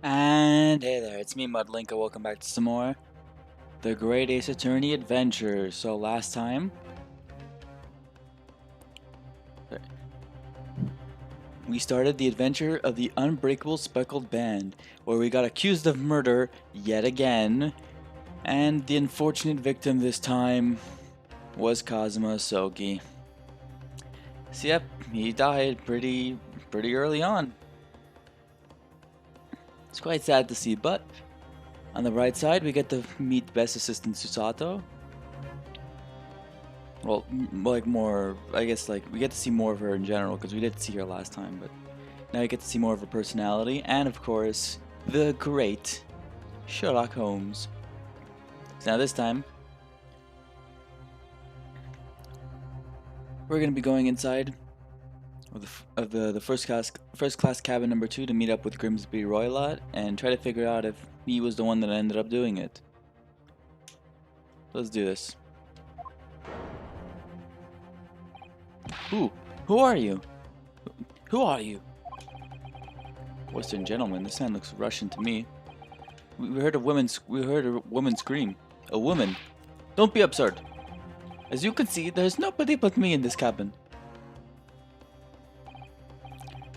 And hey there, it's me Mudlink, and welcome back to some more The Great Ace Attorney Adventure. So last time, we started the adventure of the Unbreakable Speckled Band, where we got accused of murder yet again, and the unfortunate victim this time was Kazuma Sogi. So yep, he died pretty early on. It's quite sad to see, but on the bright side, we get to meet Best Assistant Susato. Well, like more, I guess, like we get to see more of her in general because we did see her last time, but now you get to see more of her personality, and of course, the great Sherlock Holmes. So now this time, we're gonna be going inside of the first class cabin number 2 to meet up with Grimsby Roylott and try to figure out if he was the one that ended up doing it. Let's do this. Who are you? Who are you? Western gentleman. This man looks Russian to me. We heard a woman scream. A woman. Don't be absurd. As you can see, there's nobody but me in this cabin.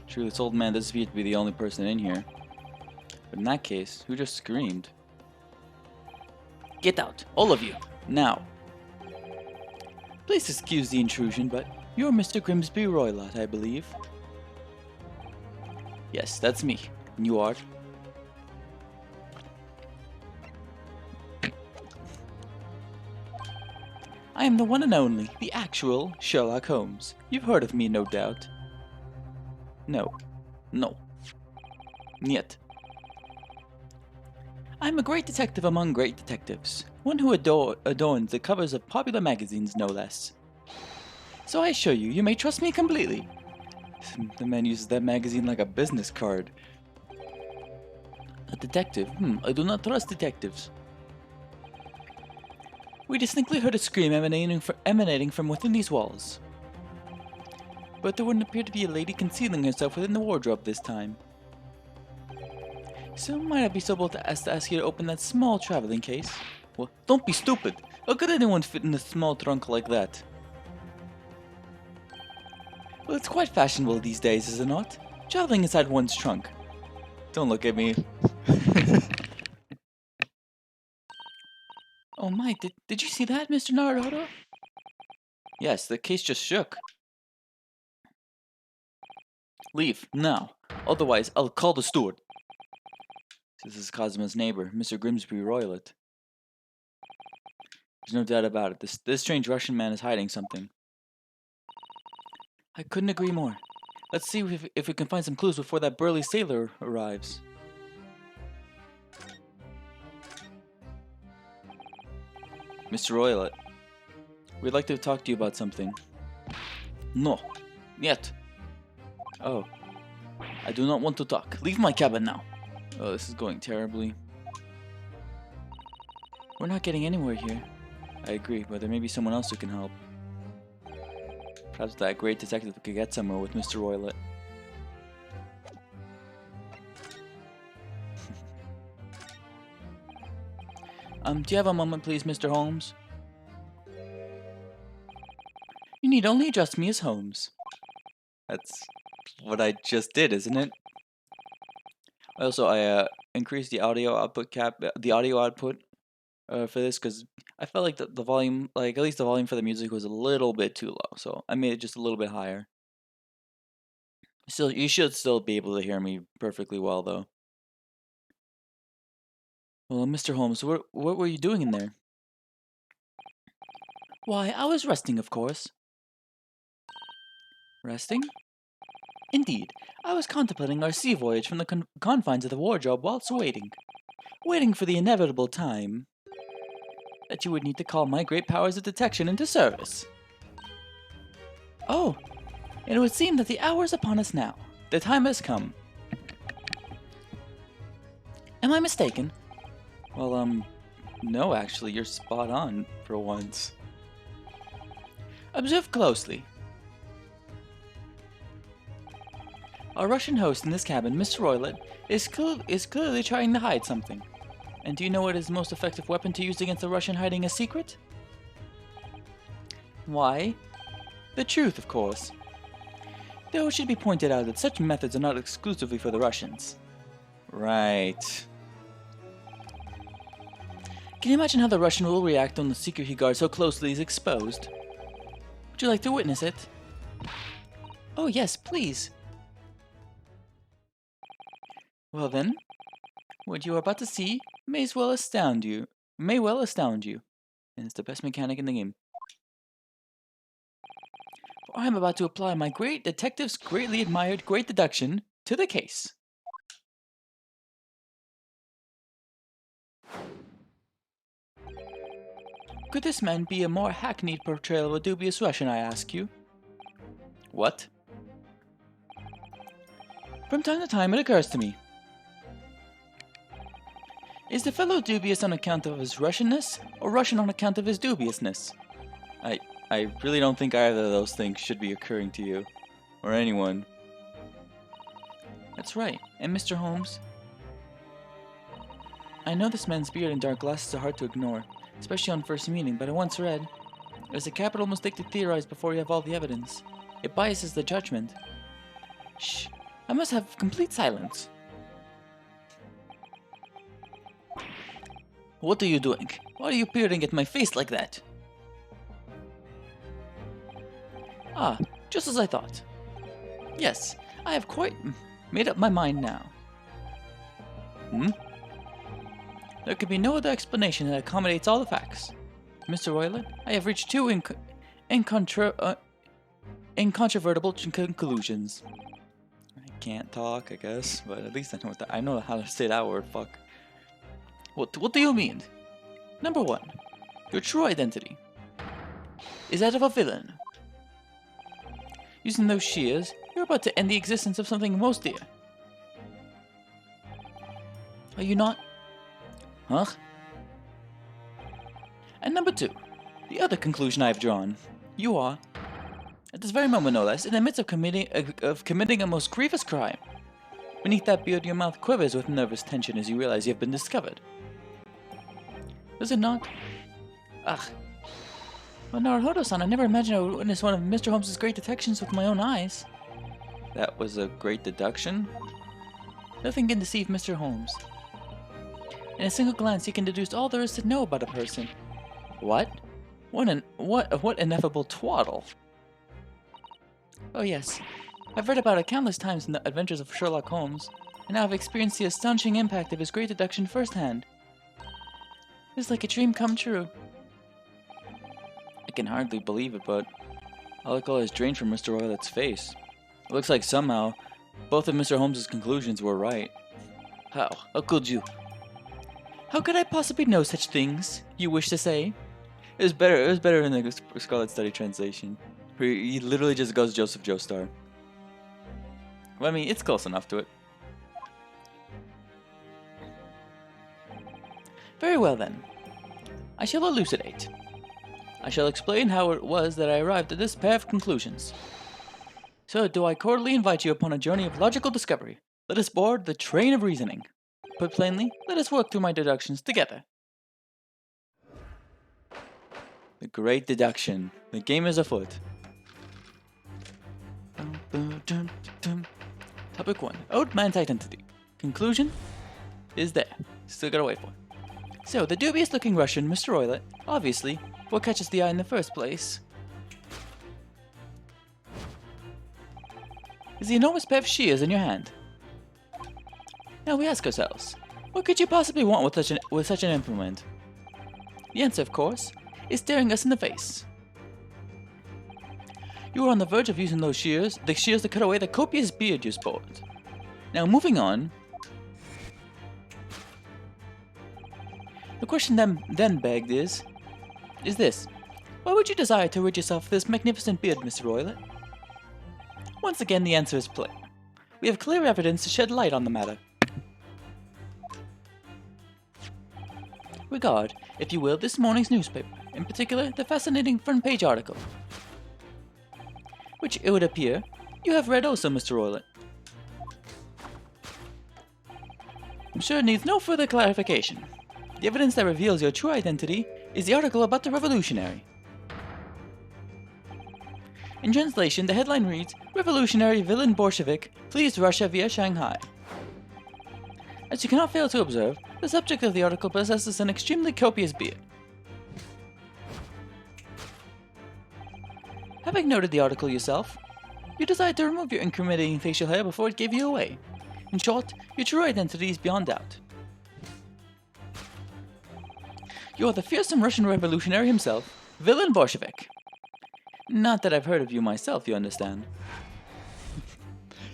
True, this old man does appear to be the only person in here. But in that case, who just screamed? Get out, all of you, now. Please excuse the intrusion, but you're Mr. Grimsby Roylott, I believe. Yes, that's me. And you are? I am the one and only, the actual Sherlock Holmes. You've heard of me, no doubt. No. Niet. I'm a great detective among great detectives. One who adorns the covers of popular magazines, no less. So I assure you, you may trust me completely. The man uses that magazine like a business card. A detective? I do not trust detectives. We distinctly heard a scream emanating from within these walls. But there wouldn't appear to be a lady concealing herself within the wardrobe this time. So might I be so bold to ask you to open that small traveling case? Well, don't be stupid. How could anyone fit in a small trunk like that? Well, it's quite fashionable these days, is it not? Traveling inside one's trunk. Don't look at me. Oh my, did you see that, Mr. Naruto? Yes, the case just shook. Leave, now. Otherwise, I'll call the steward. This is Kazuma's neighbor, Mr. Grimsby Roylott. There's no doubt about it. This strange Russian man is hiding something. I couldn't agree more. Let's see if we can find some clues before that burly sailor arrives. Mr. Roylott, we'd like to talk to you about something. No. Yet. Oh. I do not want to talk. Leave my cabin now. Oh, this is going terribly. We're not getting anywhere here. I agree, but there may be someone else who can help. Perhaps that great detective could get somewhere with Mr. Roylott. Do you have a moment, please, Mr. Holmes? You need only address me as Holmes. That's what I just did, isn't it? Also, I increased the audio output for this because I felt like the volume, like at least the volume for the music was a little bit too low, so I made it just a little bit higher. Still, you should still be able to hear me perfectly well, though. Well, Mr. Holmes, what were you doing in there? Why, I was resting, of course. Resting? Indeed, I was contemplating our sea voyage from the confines of the wardrobe whilst waiting for the inevitable time that you would need to call my great powers of detection into service. Oh, and it would seem that the hour is upon us now. The time has come. Am I mistaken? Well, no, actually, you're spot on for once. Observe closely. Our Russian host in this cabin, Mr. Roylet, is clearly trying to hide something. And do you know what is the most effective weapon to use against a Russian hiding a secret? Why? The truth, of course. Though it should be pointed out that such methods are not exclusively for the Russians. Right. Can you imagine how the Russian will react when the secret he guards so closely is exposed? Would you like to witness it? Oh yes, please. Well then, what you are about to see may well astound you. And it's the best mechanic in the game. For I am about to apply my great detective's greatly admired great deduction to the case. Could this man be a more hackneyed portrayal of a dubious Russian, I ask you? What? From time to time it occurs to me. Is the fellow dubious on account of his Russianness, or Russian on account of his dubiousness? I really don't think either of those things should be occurring to you, or anyone. That's right, and Mr. Holmes? I know this man's beard and dark glasses are hard to ignore, especially on first meeting, but I once read, "It's a capital mistake to theorize before you have all the evidence. It biases the judgment." Shh, I must have complete silence. What are you doing? Why are you peering at my face like that? Ah, just as I thought. Yes, I have quite made up my mind now. There could be no other explanation that accommodates all the facts. Mr. Roylet, I have reached two incontrovertible conclusions. I can't talk, I guess, but at least I know how to say that word, fuck. What do you mean? Number one, your true identity is that of a villain. Using those shears, you're about to end the existence of something most dear. Are you not? Huh? And number two, the other conclusion I have drawn. You are, at this very moment no less, in the midst of committing a most grievous crime. Beneath that beard, your mouth quivers with nervous tension as you realize you have been discovered. Does it not? Ugh. But Naruhodo-san, I never imagined I would witness one of Mr. Holmes' great detections with my own eyes. That was a great deduction? Nothing can deceive Mr. Holmes. In a single glance, he can deduce all there is to know about a person. What? What ineffable twaddle. Oh yes, I've read about it countless times in the adventures of Sherlock Holmes, and now I've experienced the astonishing impact of his great deduction firsthand. It's like a dream come true. I can hardly believe it, but alcohol has drained from Mr. Roylet's face. It looks like somehow both of Mr. Holmes' conclusions were right. How? How could you? How could I possibly know such things, you wish to say? It was better in the Scarlet Study translation. He literally just goes Joseph Joestar. Well, I mean, it's close enough to it. Very well then. I shall elucidate. I shall explain how it was that I arrived at this pair of conclusions. So do I cordially invite you upon a journey of logical discovery. Let us board the train of reasoning. Put plainly, let us work through my deductions together. The great deduction. The game is afoot. Topic 1. Old man's identity. Conclusion is there. Still gotta wait for it. So, the dubious-looking Russian, Mr. Roylet, obviously, what catches the eye in the first place is the enormous pair of shears in your hand. Now we ask ourselves, what could you possibly want with such an implement? The answer, of course, is staring us in the face. You are on the verge of using the shears to cut away the copious beard you sport. Now, moving on. The question then begged is this. Why would you desire to rid yourself of this magnificent beard, Mr. Roylet? Once again, the answer is plain. We have clear evidence to shed light on the matter. Regard, if you will, this morning's newspaper, in particular, the fascinating front-page article, which, it would appear, you have read also, Mr. Roylet. I'm sure it needs no further clarification. The evidence that reveals your true identity is the article about the revolutionary. In translation, the headline reads, Revolutionary Villain Bolshevik flees Russia via Shanghai. As you cannot fail to observe, the subject of the article possesses an extremely copious beard. Having noted the article yourself, you decide to remove your incriminating facial hair before it gave you away. In short, your true identity is beyond doubt. You are the fearsome Russian revolutionary himself, Villain Bolshevik. Not that I've heard of you myself, you understand.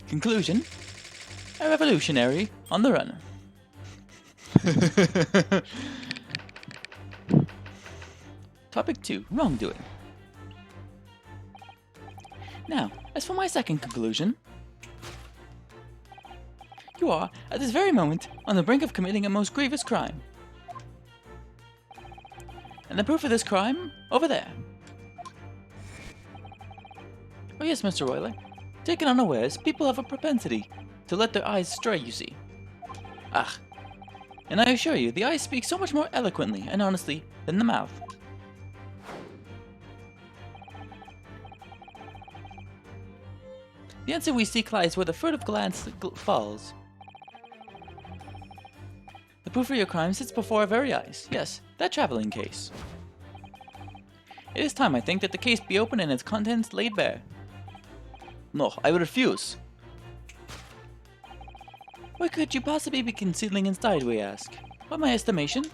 Conclusion: a revolutionary on the run. Topic 2. Wrongdoing. Now, as for my second conclusion, you are, at this very moment, on the brink of committing a most grievous crime. And the proof of this crime, over there. Oh yes, Mr. Royley. Taken unawares, people have a propensity to let their eyes stray, you see. Ah. And I assure you, the eyes speak so much more eloquently and honestly than the mouth. The answer we seek lies where the furtive glance falls. The proof of your crime sits before our very eyes. Yes, that traveling case. It is time, I think, that the case be opened and its contents laid bare. No, I will refuse. What could you possibly be concealing inside, we ask? By my estimation,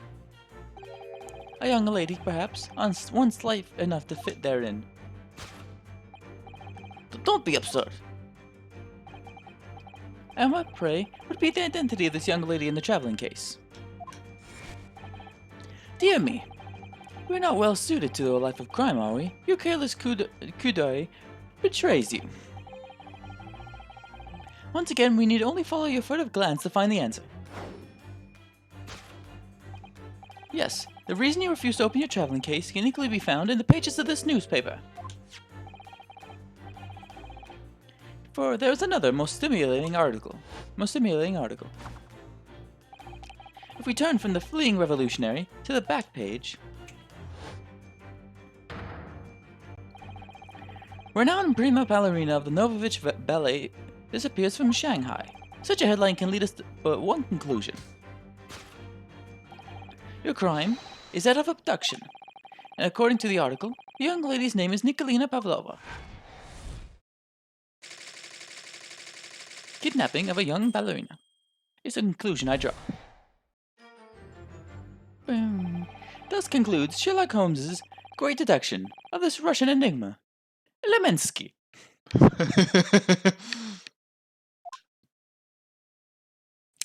a young lady, perhaps, once light enough to fit therein. Don't be absurd. And what, pray, would be the identity of this young lady in the traveling case? Dear me, we're not well suited to a life of crime, are we? Your careless coup d'oeil betrays you. Once again, we need only follow your furtive glance to find the answer. Yes, the reason you refuse to open your traveling case can equally be found in the pages of this newspaper. For there is another most stimulating article. If we turn from the fleeing revolutionary to the back page, renowned prima ballerina of the Novovich Ballet disappears from Shanghai. Such a headline can lead us to but one conclusion. Your crime is that of abduction, and according to the article, the young lady's name is Nikolina Pavlova. Kidnapping of a young ballerina is the conclusion I draw. Boom. Thus concludes Sherlock Holmes's great deduction of this Russian enigma. Lemensky.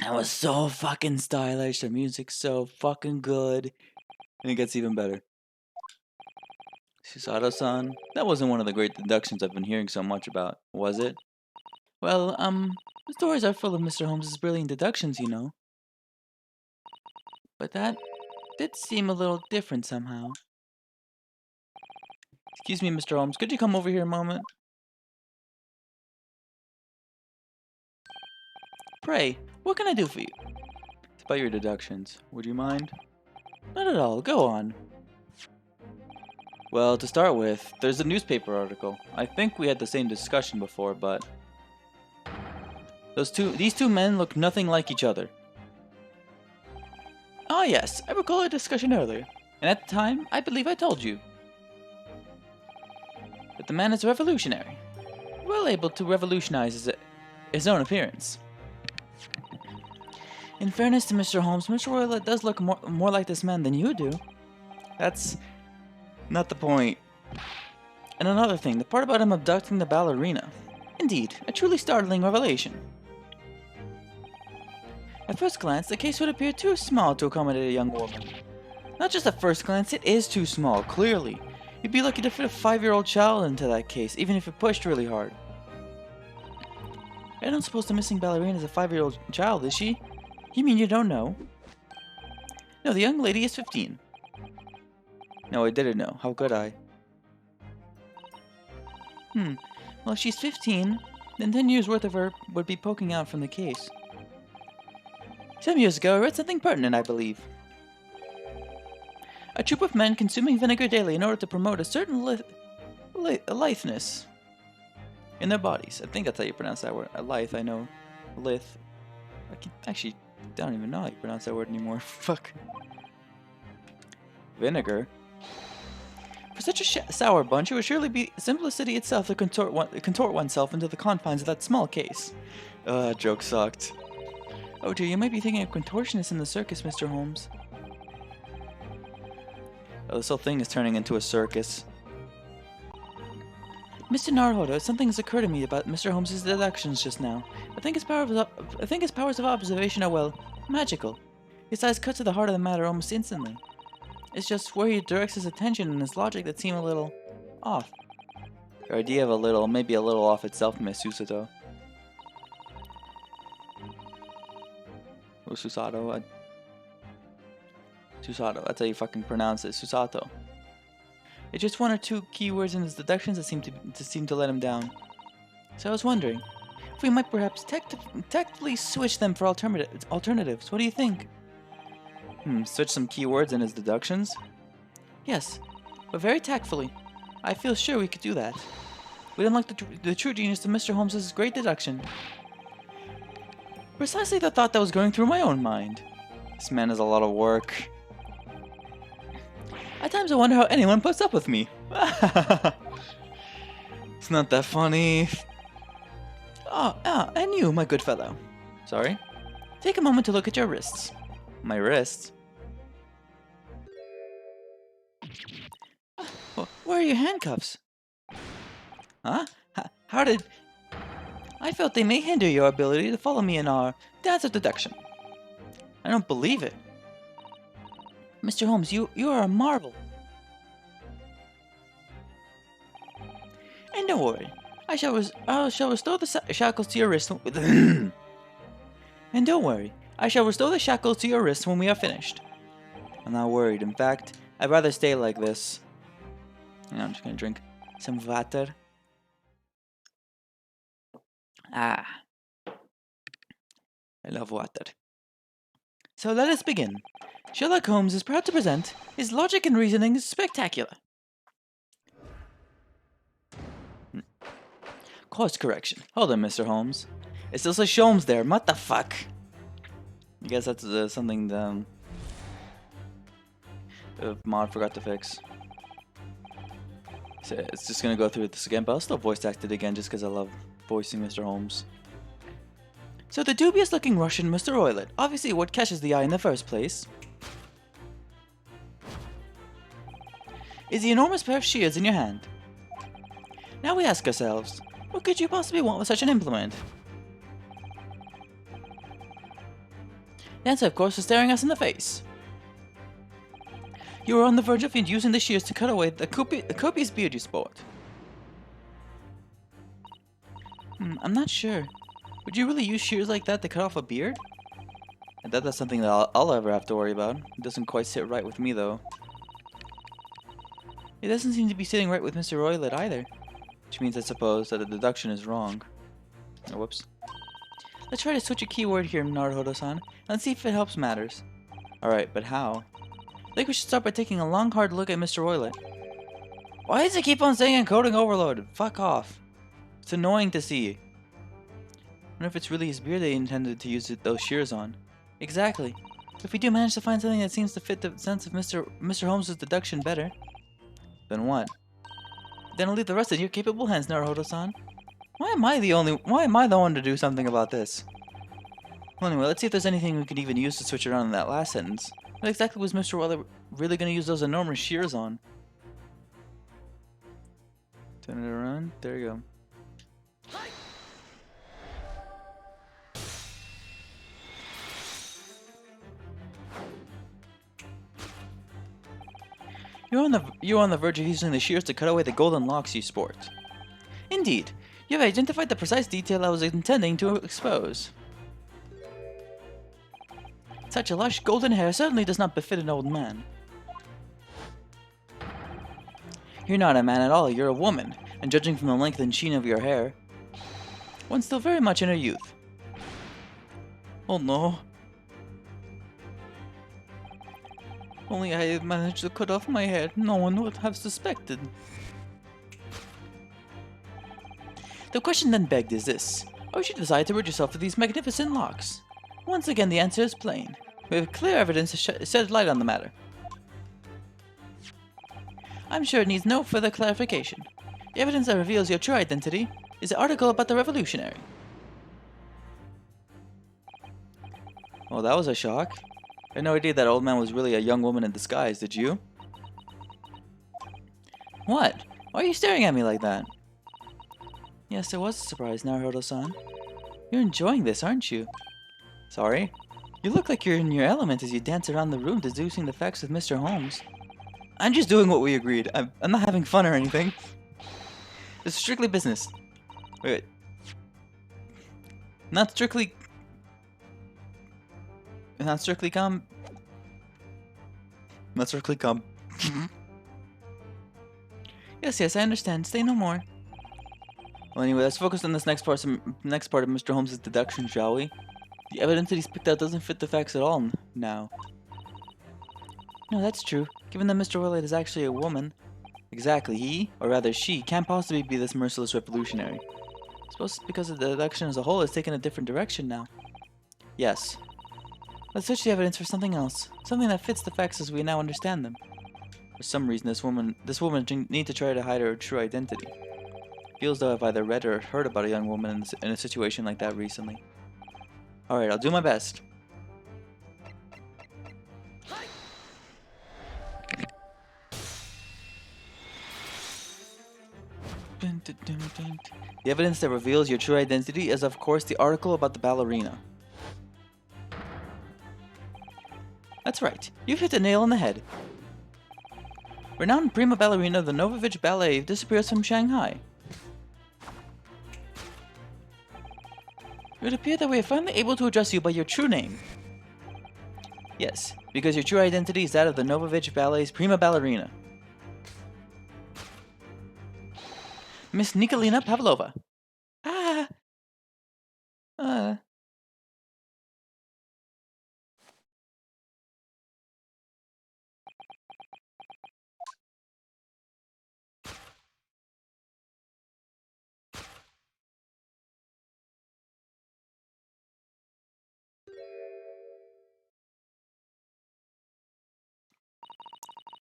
That was so fucking stylish. The music's so fucking good. And it gets even better. Shisado-san. That wasn't one of the great deductions I've been hearing so much about, was it? Well, the stories are full of Mr. Holmes's brilliant deductions, you know. But that did seem a little different somehow. Excuse me, Mr. Holmes, could you come over here a moment? Pray, what can I do for you? It's about your deductions. Would you mind? Not at all, go on. Well, to start with, there's a newspaper article. I think we had the same discussion before, but these two men look nothing like each other. Ah yes, I recall a discussion earlier, and at the time, I believe I told you that the man is revolutionary, well able to revolutionize his own appearance. In fairness to Mr. Holmes, Mr. Roylett does look more like this man than you do. That's not the point. And another thing, the part about him abducting the ballerina. Indeed, a truly startling revelation. At first glance, the case would appear too small to accommodate a young woman. Not just at first glance, it is too small, clearly. You'd be lucky to fit a 5-year-old child into that case, even if it pushed really hard. I don't suppose the missing ballerina is a 5-year-old child, is she? You mean you don't know? No, the young lady is 15. No, I didn't know. How could I? Well, if she's 15, then 10 years worth of her would be poking out from the case. Some years ago, I read something pertinent, I believe. A troop of men consuming vinegar daily in order to promote a certain litheness in their bodies. I think that's how you pronounce that word. Lithe, I know. Lithe. Actually, don't even know how you pronounce that word anymore. Fuck. Vinegar? For such a sour bunch, it would surely be simplicity itself to contort oneself into the confines of that small case. That joke sucked. Oh dear, you might be thinking of contortionists in the circus, Mr. Holmes. Oh, this whole thing is turning into a circus. Mr. Naruhodo, something has occurred to me about Mr. Holmes's deductions just now. I think his powers of observation are, well, magical. His eyes cut to the heart of the matter almost instantly. It's just where he directs his attention and his logic that seem a little off. Your idea of a little, maybe a little off itself, Miss Susato. Or Susato. Susato, that's how you fucking pronounce it. Susato. It's just one or two keywords in his deductions that seem to let him down. So I was wondering if we might perhaps tactfully switch them for alternatives. What do you think? Switch some keywords in his deductions? Yes, but very tactfully. I feel sure we could do that. We'd unlock the true genius of Mr. Holmes's great deduction. Precisely the thought that was going through my own mind. This man has a lot of work. At times I wonder how anyone puts up with me. It's not that funny. And you, my good fellow. Sorry? Take a moment to look at your wrists. My wrists? Where are your handcuffs? Huh? How did... I felt they may hinder your ability to follow me in our dance of deduction. I don't believe it. Mr. Holmes, you are a marvel. And don't worry, I shall restore the shackles to your wrists. And don't worry, I shall restore the shackles to your wrists when we are finished. I'm not worried. In fact, I'd rather stay like this. I'm just gonna drink some water. I love water. So let us begin. Sherlock Holmes is proud to present his logic and reasoning is spectacular. Course correction. Hold on, Mr. Holmes. It still says Sholmes there. What the fuck? I guess that's something the mod forgot to fix. So it's just gonna go through this again, but I'll still voice act it again just because I love voicing Mr. Holmes. So the dubious-looking Russian Mr. Oilet, obviously what catches the eye in the first place, is the enormous pair of shears in your hand. Now we ask ourselves, what could you possibly want with such an implement? The answer, of course, is staring us in the face. You are on the verge of using the shears to cut away the copious beard you sport. I'm not sure. Would you really use shears like that to cut off a beard? I doubt that's something that I'll ever have to worry about. It doesn't quite sit right with me, though. It doesn't seem to be sitting right with Mr. Roylet either. Which means, I suppose, that the deduction is wrong. Oh, whoops. Let's try to switch a keyword here, Naruhodo-san, and let's see if it helps matters. Alright, but how? I think we should start by taking a long, hard look at Mr. Roylet. Why does it keep on saying encoding overload? Fuck off. It's annoying to see. I wonder if it's really his beard they intended to use those shears on. Exactly. If we do manage to find something that seems to fit the sense of Mr. Holmes' deduction better, then what? Then I'll leave the rest in your capable hands, Naruhodo-san. Why am I the one to do something about this? Well, anyway, let's see if there's anything we could even use to switch around in that last sentence. What exactly was Mr. Weller really going to use those enormous shears on? Turn it around. There you go. You're on the verge of using the shears to cut away the golden locks you sport. Indeed, you have identified the precise detail I was intending to expose. Such a lush golden hair certainly does not befit an old man. You're not a man at all, you're a woman, and judging from the length and sheen of your hair, one's still very much in her youth. Oh no. Only I had managed to cut off my hair, no one would have suspected. The question then begged is this: why would you decide to rid yourself of these magnificent locks? Once again, the answer is plain. We have clear evidence to shed light on the matter. I'm sure it needs no further clarification. The evidence that reveals your true identity is the article about the revolutionary. Well, that was a shock. I had no idea that old man was really a young woman in disguise, did you? What? Why are you staring at me like that? Yes, it was a surprise, Naruto-san. You're enjoying this, aren't you? Sorry? You look like you're in your element as you dance around the room deducing the facts with Mr. Holmes. I'm just doing what we agreed. I'm not having fun or anything. It's strictly business. Wait. Not strictly... Not strictly com... Not strictly com... Yes, I understand. Say no more. Well, anyway, let's focus on this next part of Mr. Holmes' deduction, shall we? The evidence that he's picked out doesn't fit the facts at all now. No, that's true. Given that Mr. Willett is actually a woman. Exactly, he, or rather she, can't possibly be this merciless revolutionary. I suppose it's because the deduction as a whole has taken a different direction now. Yes. Let's search the evidence for something else. Something that fits the facts as we now understand them. For some reason, this woman need to try to hide her true identity. Feels though I've either read or heard about a young woman in a situation like that recently. Alright, I'll do my best. The evidence that reveals your true identity is of course the article about the ballerina. That's right, you've hit the nail on the head. Renowned prima ballerina of the Novovich Ballet disappears from Shanghai. It would appear that we are finally able to address you by your true name. Yes, because your true identity is that of the Novovich Ballet's prima ballerina. Miss Nikolina Pavlova.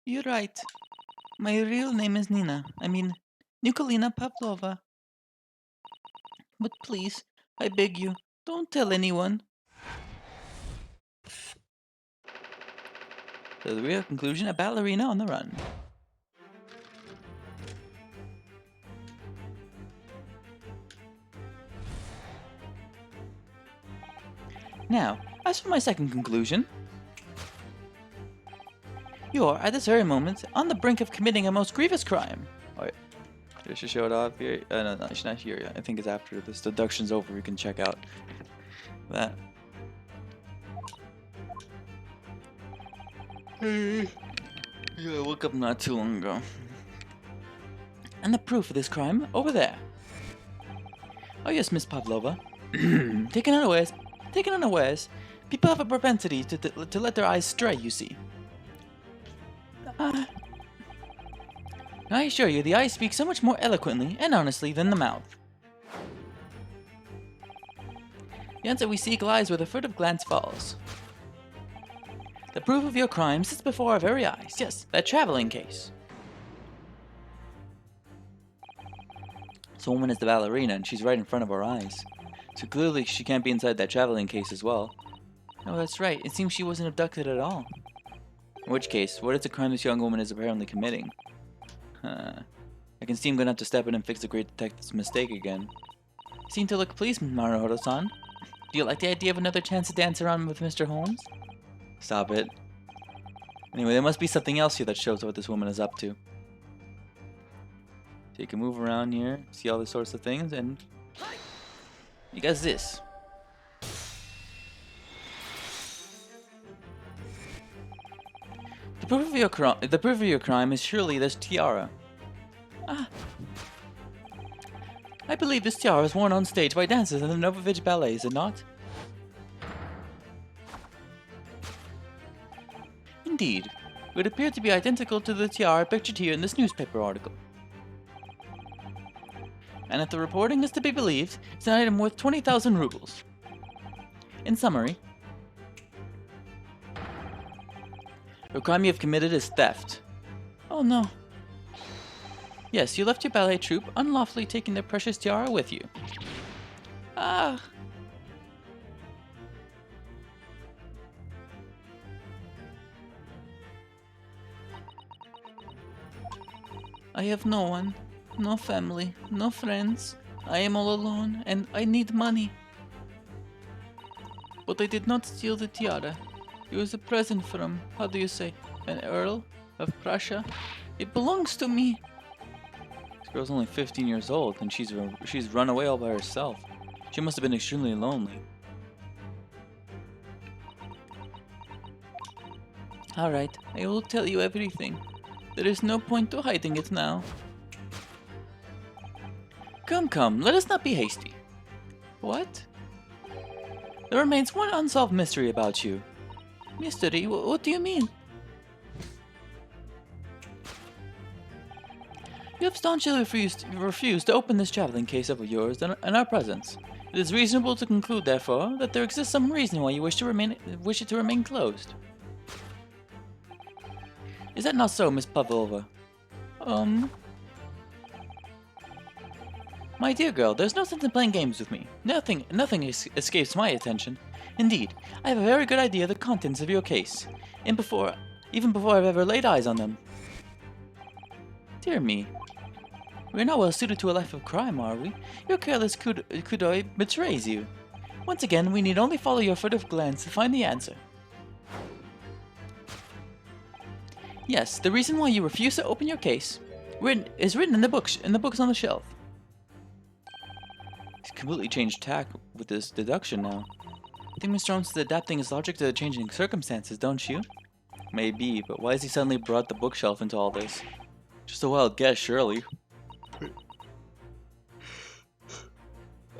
You're right. My real name is Nina. I mean, Nikolina Pavlova. But please, I beg you, don't tell anyone. So the real conclusion, a ballerina on the run. Now, as for my second conclusion, you're, at this very moment, on the brink of committing a most grievous crime. Alright, I should show it off here. No, it's not here yet. I think it's after this deduction's over, we can check out that. Yeah, I woke up not too long ago. And the proof of this crime, over there. Oh yes, Miss Pavlova. Taken unawares, people have a propensity to let their eyes stray, you see. I assure you, the eyes speak so much more eloquently and honestly than the mouth. The answer we seek lies where the furtive glance falls. The proof of your crime sits before our very eyes. Yes, that traveling case. This woman is the ballerina, and she's right in front of our eyes. So clearly she can't be inside that traveling case as well. Oh, that's right. It seems she wasn't abducted at all. In which case, what is the crime this young woman is apparently committing? I can see I'm gonna have to step in and fix the great detective's mistake again. You seem to look pleased, Naruto-san. Do you like the idea of another chance to dance around with Mr. Holmes? Stop it. Anyway, there must be something else here that shows what this woman is up to. So you can move around here, see all these sorts of things, and you got this. The proof of your crime is surely this tiara. I believe this tiara is worn on stage by dancers in the Novovich Ballet, is it not? Indeed. would appear to be identical to the tiara pictured here in this newspaper article. And if the reporting is to be believed, it's an item worth 20,000 rubles. In summary, the crime you have committed is theft. Oh no. Yes, you left your ballet troupe, unlawfully taking their precious tiara with you. Ah. I have no one, no family, no friends. I am all alone, and I need money. But I did not steal the tiara. It was a present from, how do you say, an Earl of Prussia. It belongs to me. This girl's only 15 years old, and she's run away all by herself. She must have been extremely lonely. Alright, I will tell you everything. There is no point to hiding it now. Come, let us not be hasty. What? There remains one unsolved mystery about you. Mystery? What do you mean? You have staunchly refused to open this traveling case of yours in our presence. It is reasonable to conclude, therefore, that there exists some reason why you wish it to remain closed. Is that not so, Miss Pavlova? My dear girl, there's no sense in playing games with me. Nothing escapes my attention. Indeed, I have a very good idea of the contents of your case, even before I've ever laid eyes on them. Dear me. We're not well suited to a life of crime, are we? Your careless coup d'oeil betrays you. Once again, we need only follow your furtive glance to find the answer. Yes, the reason why you refuse to open your case is written in the books on the shelf. He's completely changed tack with this deduction now. I think Mr. Holmes is adapting his logic to the changing circumstances, don't you? Maybe, but why has he suddenly brought the bookshelf into all this? Just a wild guess, surely.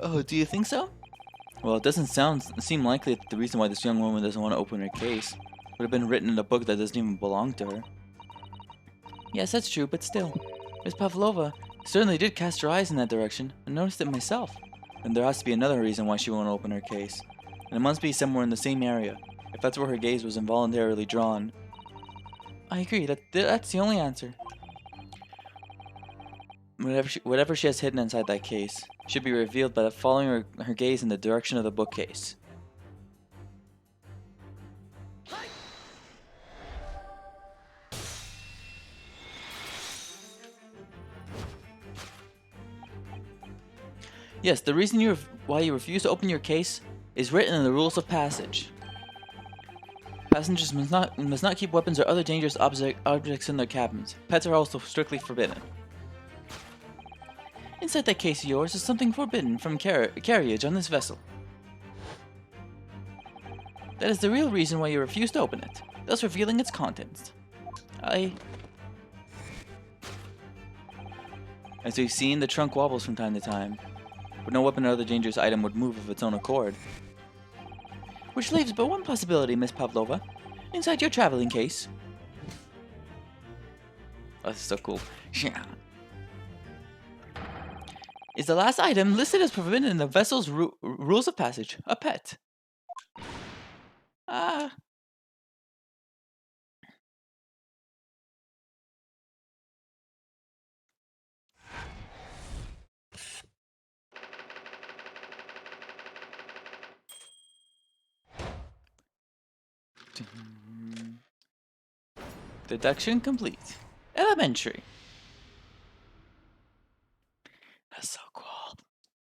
Oh, do you think so? Well, it doesn't seem likely that the reason why this young woman doesn't want to open her case would have been written in a book that doesn't even belong to her. Yes, that's true, but still. Miss Pavlova certainly did cast her eyes in that direction. I noticed it myself. And there has to be another reason why she won't open her case. And it must be somewhere in the same area, if that's where her gaze was involuntarily drawn. I agree, that's the only answer. Whatever she has hidden inside that case should be revealed by following her gaze in the direction of the bookcase. Yes, the reason why you refuse to open your case is written in the rules of passage. Passengers must not keep weapons or other dangerous objects in their cabins. Pets are also strictly forbidden. Inside that case of yours is something forbidden from carriage on this vessel. That is the real reason why you refuse to open it, thus revealing its contents. As we've seen, the trunk wobbles from time to time, but no weapon or other dangerous item would move of its own accord. Which leaves but one possibility, Miss Pavlova. Inside your traveling case. Oh, this is so cool. Is the last item listed as forbidden in the vessel's rules of passage. A pet. Deduction complete. Elementary. That's so cool.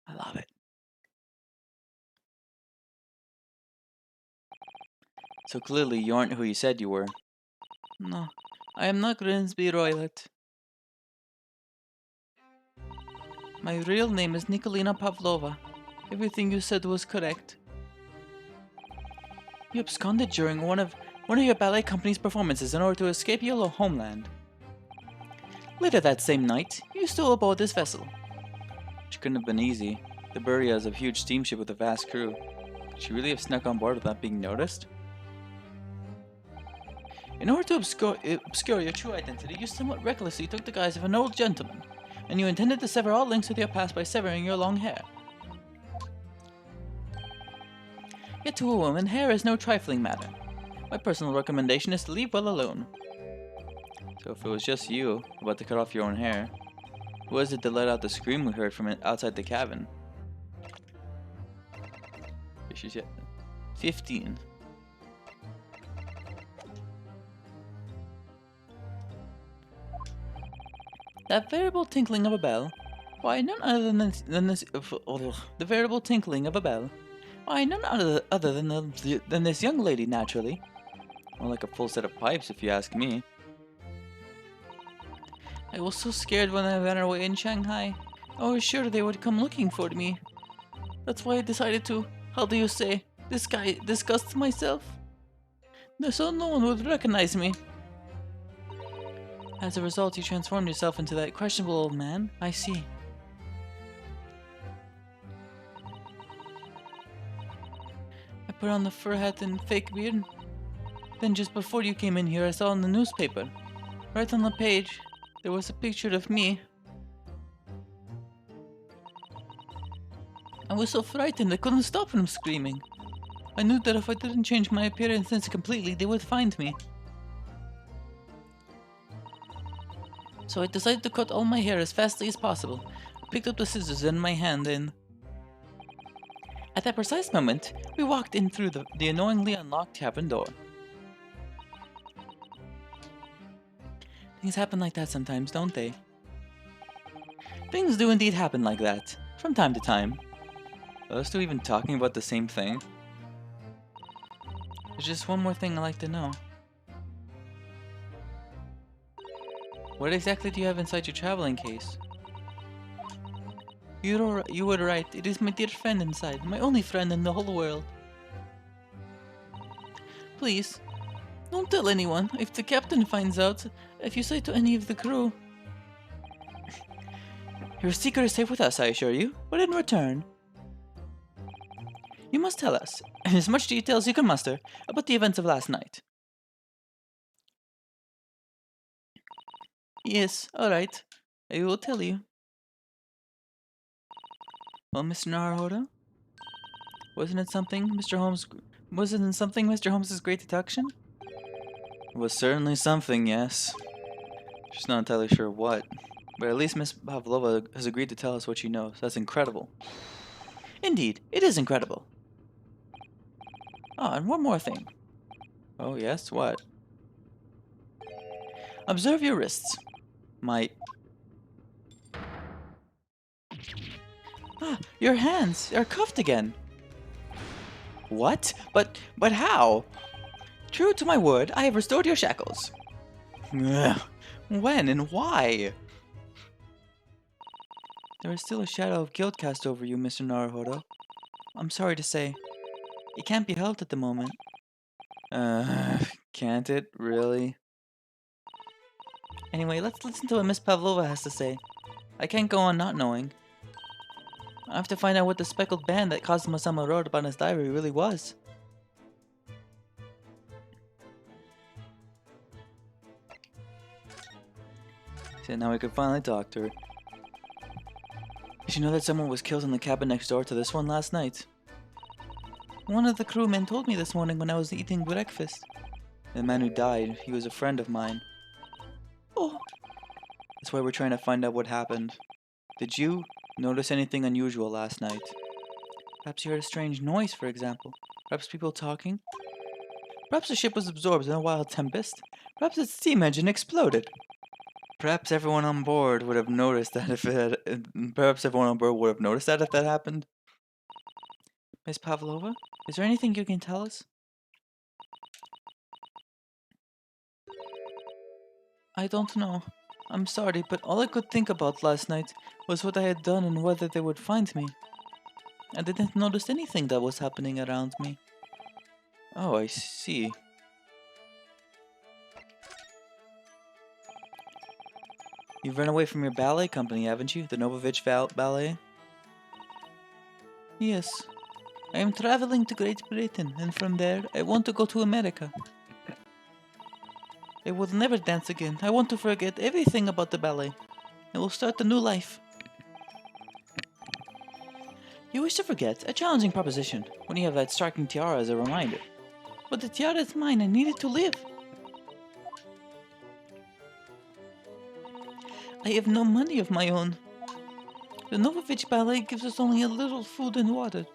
I love it. So clearly you aren't who you said you were. No, I am not Grimsby Roylott. My real name is Nikolina Pavlova. Everything you said was correct. You absconded during one of your ballet company's performances in order to escape your homeland. Later that same night, you stole aboard this vessel. Which couldn't have been easy. The Buria is a huge steamship with a vast crew. Could she really have snuck on board without being noticed? In order to obscure your true identity, you somewhat recklessly took the guise of an old gentleman, and you intended to sever all links with your past by severing your long hair. Yet to a woman, hair is no trifling matter. My personal recommendation is to leave well alone. So if it was just you, about to cut off your own hair, who was it that let out the scream we heard from outside the cabin? She's 15. That variable tinkling of a bell? Why, none other than this the variable tinkling of a bell. Why, none other than this young lady, naturally. More like a full set of pipes, if you ask me. I was so scared when I ran away in Shanghai. I was sure they would come looking for me. That's why I decided to, how do you say, disgust myself. So no one would recognize me. As a result, you transformed yourself into that questionable old man? I see. I put on the fur hat and fake beard. Then just before you came in here, I saw in the newspaper. Right on the page, there was a picture of me. I was so frightened I couldn't stop from screaming. I knew that if I didn't change my appearance completely, they would find me. So I decided to cut all my hair as fastly as possible. I picked up the scissors in my hand and... At that precise moment, we walked in through the annoyingly unlocked cabin door. Things happen like that sometimes, don't they? Things do indeed happen like that, from time to time. Are those two even talking about the same thing? There's just one more thing I'd like to know. What exactly do you have inside your traveling case? You were right. It is my dear friend inside. My only friend in the whole world. Please, don't tell anyone. If the captain finds out, if you say to any of the crew... Your secret is safe with us, I assure you. But in return... You must tell us, in as much detail as you can muster, about the events of last night. Yes, alright. I will tell you. Well, Mr. Naruhodo? Wasn't it something Mr. Holmes's great deduction? It was certainly something, yes. Just not entirely sure what. But at least Miss Pavlova has agreed to tell us what she knows. That's incredible. Indeed, it is incredible. Oh, and one more thing. Oh, yes? What? Observe your wrists. My... Ah, your hands are cuffed again. What? But how? True to my word, I have restored your shackles. Ugh. When and why? There is still a shadow of guilt cast over you, Mr. Naruhodo. I'm sorry to say. It can't be helped at the moment. Can't it, really? Anyway, let's listen to what Miss Pavlova has to say. I can't go on not knowing. I have to find out what the speckled band that Kazuma-sama wrote about in his diary really was. So now we can finally talk to her. Did you know that someone was killed in the cabin next door to this one last night? One of the crewmen told me this morning when I was eating breakfast. The man who died, he was a friend of mine. Oh. That's why we're trying to find out what happened. Did you notice anything unusual last night? Perhaps you heard a strange noise, for example. Perhaps people talking? Perhaps the ship was absorbed in a wild tempest? Perhaps its steam engine exploded? Perhaps everyone on board would have noticed that if it had... Perhaps everyone on board would have noticed that if that happened? Miss Pavlova, is there anything you can tell us? I don't know. I'm sorry, but all I could think about last night was what I had done and whether they would find me. I didn't notice anything that was happening around me. Oh, I see. You've run away from your ballet company, haven't you? The Novovich Ballet? Yes. I am traveling to Great Britain, and from there, I want to go to America. I will never dance again. I want to forget everything about the ballet. I will start a new life. You wish to forget? A challenging proposition, when you have that striking tiara as a reminder. But the tiara is mine, I need it to live. I have no money of my own. The Novovich Ballet gives us only a little food and water.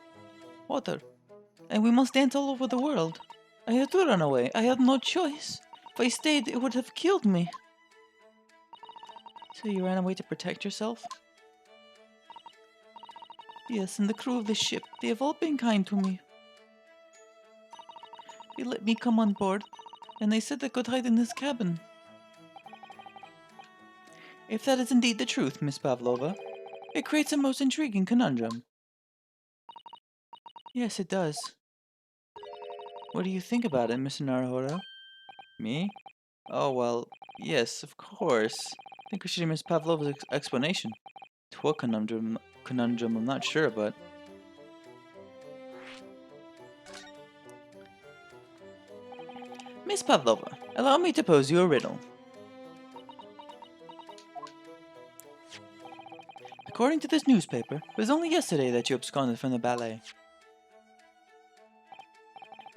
And we must dance all over the world. I had to run away. I had no choice. If I stayed, it would have killed me. So you ran away to protect yourself? Yes, and the crew of the ship, they have all been kind to me. They let me come on board, and they said I could hide in this cabin. If that is indeed the truth, Miss Pavlova, it creates a most intriguing conundrum. Yes, it does. What do you think about it, Mr. Naruhodo? Me? Oh, well, yes, of course. I think we should hear Miss Pavlova's explanation. To what conundrum, I'm not sure, but... Miss Pavlova, allow me to pose you a riddle. According to this newspaper, it was only yesterday that you absconded from the ballet.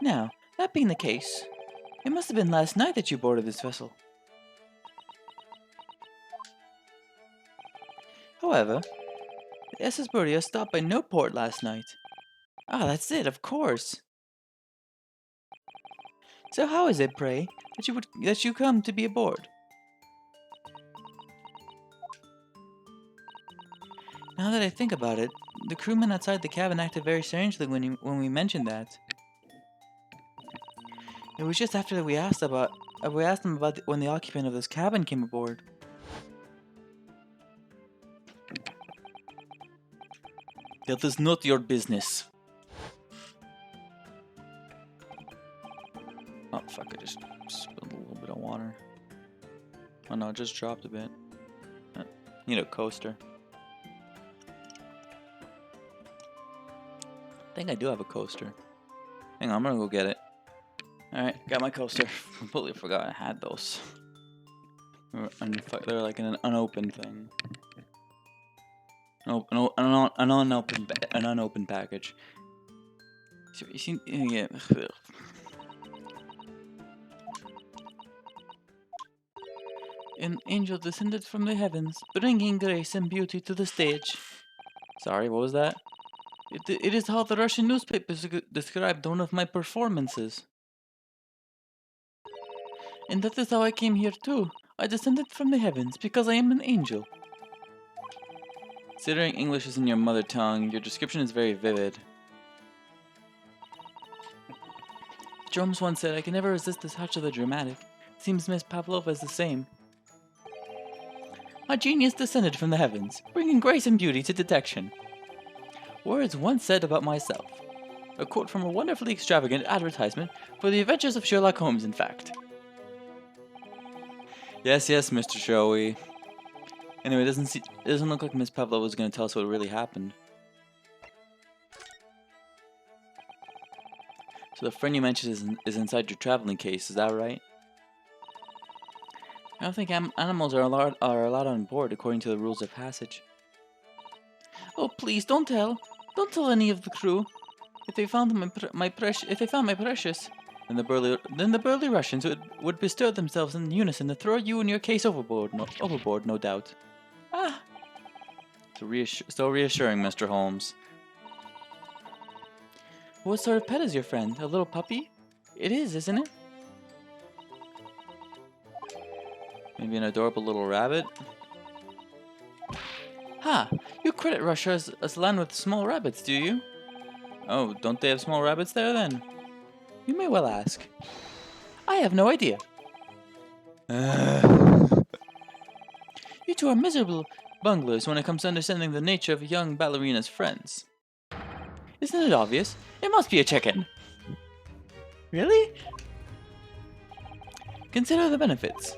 Now, that being the case, it must have been last night that you boarded this vessel. However, the SS Burdia stopped by no port last night. Ah, that's it, of course. So how is it, pray, that you come to be aboard? Now that I think about it, the crewmen outside the cabin acted very strangely when we mentioned that. It was just after we asked them about when the occupant of this cabin came aboard. That is not your business. Oh fuck, I just spilled a little bit of water. Oh no, it just dropped a bit. Need a coaster. I think I do have a coaster. Hang on, I'm gonna go get it. Alright, got my coaster. Completely forgot I had those. They're like in an unopened thing. An unopened package. So you see, yeah. An angel descended from the heavens, bringing grace and beauty to the stage. Sorry, what was that? It is how the Russian newspapers described one of my performances. And that is how I came here too. I descended from the heavens because I am an angel. Considering English isn't your mother tongue, your description is very vivid. Jones once said, I can never resist the touch of the dramatic. Seems Miss Pavlova is the same. My genius descended from the heavens, bringing grace and beauty to detection. Words once said about myself. A quote from a wonderfully extravagant advertisement for the adventures of Sherlock Holmes, in fact. Yes, Mr. Showy. Anyway, it doesn't look like Miss Pavlova was going to tell us what really happened. So the friend you mentioned is inside your traveling case, is that right? I don't think animals are allowed on board according to the rules of passage. Oh, please don't tell any of the crew. If they found my precious, then the burly Russians would bestir themselves in unison to throw you and your case overboard, no doubt. Ah, so reassuring, Mr. Holmes. What sort of pet is your friend? A little puppy? It is, isn't it? Maybe an adorable little rabbit? Ha! You credit Russia as land with small rabbits, do you? Oh, don't they have small rabbits there then? You may well ask. I have no idea. You two are miserable bunglers when it comes to understanding the nature of a young ballerina's friends. Isn't it obvious? It must be a chicken. Really? Consider the benefits.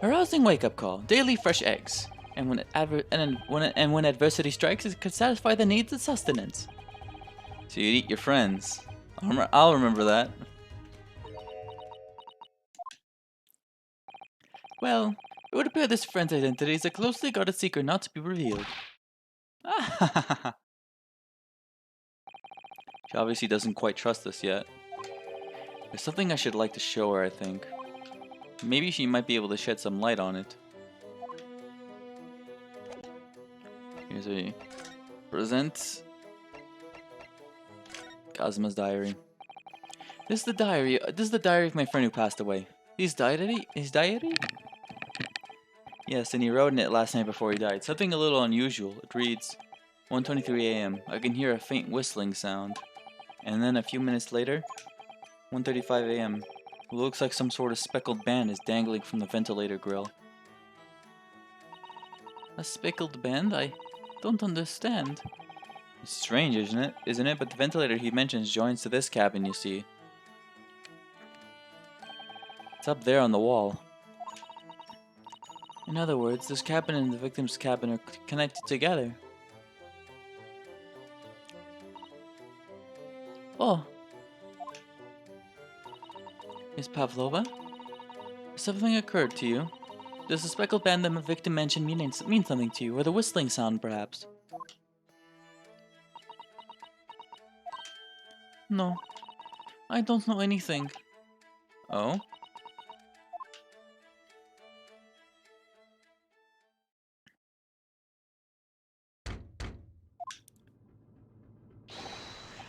A rousing wake-up call, daily fresh eggs, and when adversity strikes, it could satisfy the needs of sustenance. So you'd eat your friends. I'll remember that. Well, it would appear this friend's identity is a closely guarded secret not to be revealed. Ah, she obviously doesn't quite trust us yet. There's something I should like to show her, I think. Maybe she might be able to shed some light on it. Here's a present. Cosmo's diary. This is the diary. This is the diary of my friend who passed away. His diary? His diary? Yes, and he wrote in it last night before he died. Something a little unusual. It reads, 1:23 a.m. I can hear a faint whistling sound. And then a few minutes later, 1:35 a.m. It looks like some sort of speckled band is dangling from the ventilator grill. A speckled band? I don't understand. It's strange, isn't it? Isn't it? But the ventilator he mentions joins to this cabin, you see. It's up there on the wall. In other words, this cabin and the victim's cabin are connected together. Oh. Miss Pavlova? Something occurred to you? Does the speckled band the victim mentioned mean something to you? Or the whistling sound, perhaps? No. I don't know anything. Oh?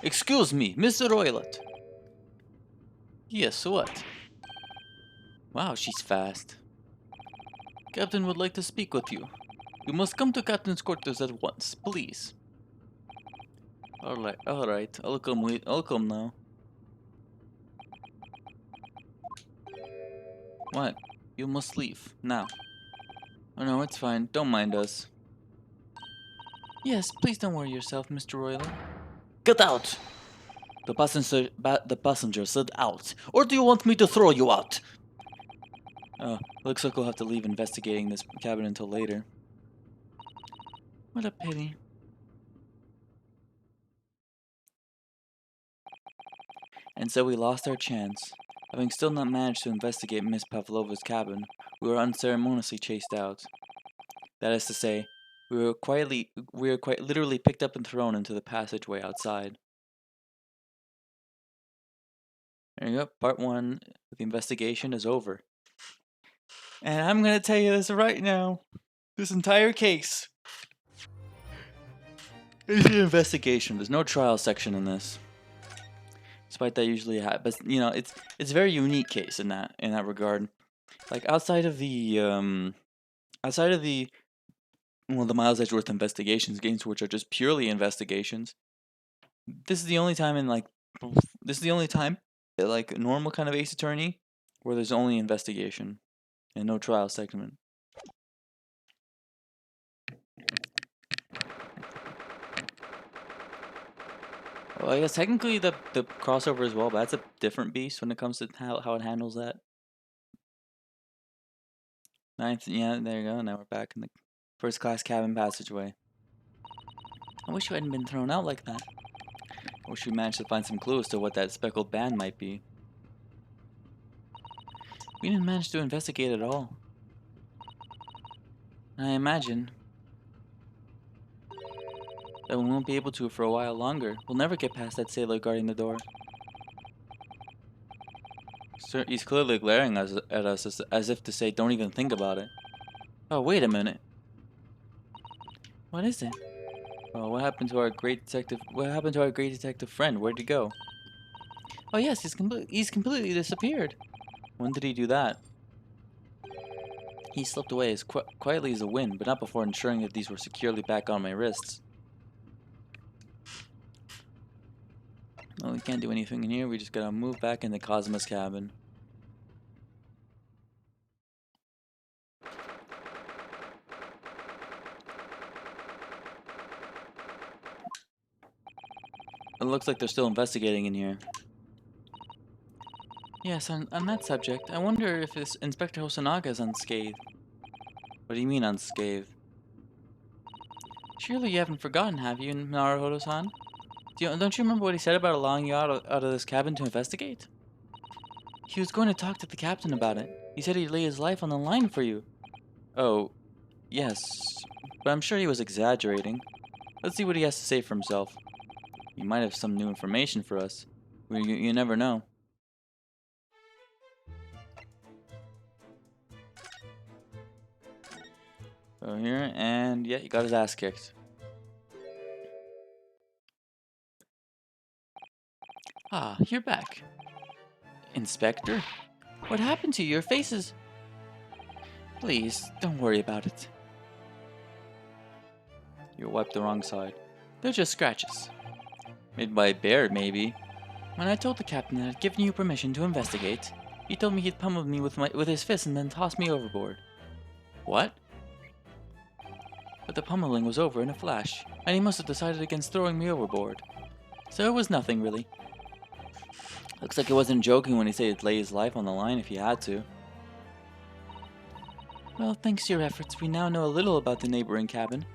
Excuse me, Mr. Roylott. Yes, what? Wow, she's fast. Captain would like to speak with you. You must come to Captain's quarters at once, please. Alright, I'll come now. What? You must leave, now. Oh no, it's fine, don't mind us. Yes, please don't worry yourself, Mr. Roylott. Get out! The passenger said out. Or do you want me to throw you out? Oh, looks like we'll have to leave investigating this cabin until later. What a pity. And so we lost our chance. Having still not managed to investigate Miss Pavlova's cabin, we were unceremoniously chased out. That is to say, we were quite literally picked up and thrown into the passageway outside. There you go, part 1 of the investigation is over. And I'm gonna tell you this right now. This entire case is an investigation. There's no trial section in this. Despite that usually happens, you know, it's a very unique case in that regard. Like outside of the the Miles Edgeworth investigations games, which are just purely investigations. This is the only time like a normal kind of Ace Attorney where there's only investigation and no trial segment. Well, I guess technically the crossover as well, but that's a different beast when it comes to how it handles that. 9th, yeah, there you go. Now we're back in the first class cabin passageway. I wish you hadn't been thrown out like that. I wish we managed to find some clues to what that speckled band might be. We didn't manage to investigate at all. I imagine that we won't be able to for a while longer. We'll never get past that sailor guarding the door. Sir, he's clearly glaring at us as if to say, don't even think about it. Oh, wait a minute. What is it? Oh, what happened to our great detective? What happened to our great detective friend? Where'd he go? Oh yes, he's completely disappeared. When did he do that? He slipped away as quietly as a wind, but not before ensuring that these were securely back on my wrists. Well, we can't do anything in here. We just gotta move back into Cosmo's cabin. It looks like they're still investigating in here. Yes, on that subject, I wonder if this Inspector Hosonaga is unscathed. What do you mean unscathed? Surely you haven't forgotten, have you, Naruhodo-san? Don't you remember what he said about allowing you out of this cabin to investigate? He was going to talk to the captain about it. He said he'd lay his life on the line for you. Oh, yes, but I'm sure he was exaggerating. Let's see what he has to say for himself. He might have some new information for us. You never know. Go here, and yeah, he got his ass kicked. Ah, you're back. Inspector? What happened to you? Your face is... Please, don't worry about it. You wiped the wrong side. They're just scratches. Made by a bear, maybe. When I told the captain that I'd given you permission to investigate, he told me he'd pummeled me with his fist and then tossed me overboard. What? But the pummeling was over in a flash, and he must have decided against throwing me overboard. So it was nothing, really. Looks like he wasn't joking when he said he'd lay his life on the line if he had to. Well, thanks to your efforts, we now know a little about the neighboring cabin.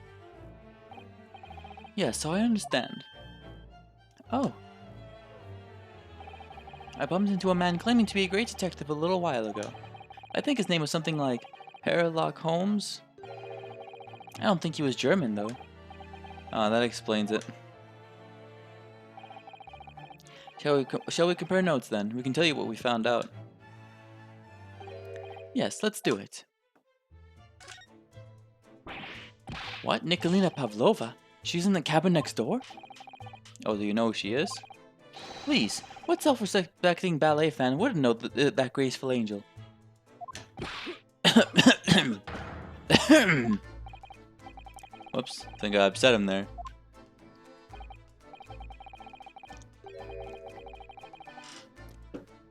Yes, so I understand. Oh. I bumped into a man claiming to be a great detective a little while ago. I think his name was something like Sherlock Holmes. I don't think he was German, though. Ah, that explains it. Shall we compare notes, then? We can tell you what we found out. Yes, let's do it. What? Nikolina Pavlova? She's in the cabin next door? Oh, do you know who she is? Please, what self-respecting ballet fan wouldn't know that graceful angel? Whoops, think I upset him there.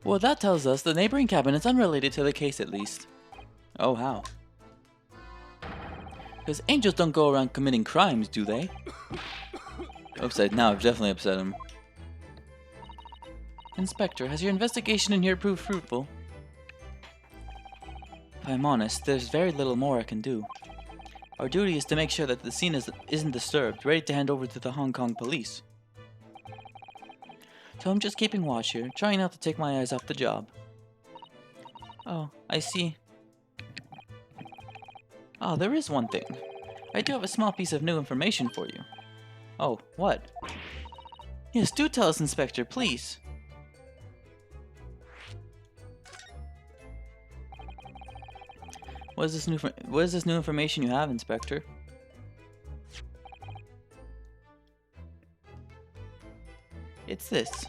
Well, that tells us the neighboring cabin is unrelated to the case at least. Oh, how? Because angels don't go around committing crimes, do they? Upset. Now I've definitely upset him. Inspector, has your investigation in here proved fruitful? If I'm honest, there's very little more I can do. Our duty is to make sure that the scene isn't disturbed, ready to hand over to the Hong Kong police. So I'm just keeping watch here, trying not to take my eyes off the job. Oh, I see. Ah, there is one thing. I do have a small piece of new information for you. Oh, what? Yes, do tell us, Inspector, please. What is this new information you have, Inspector? It's this.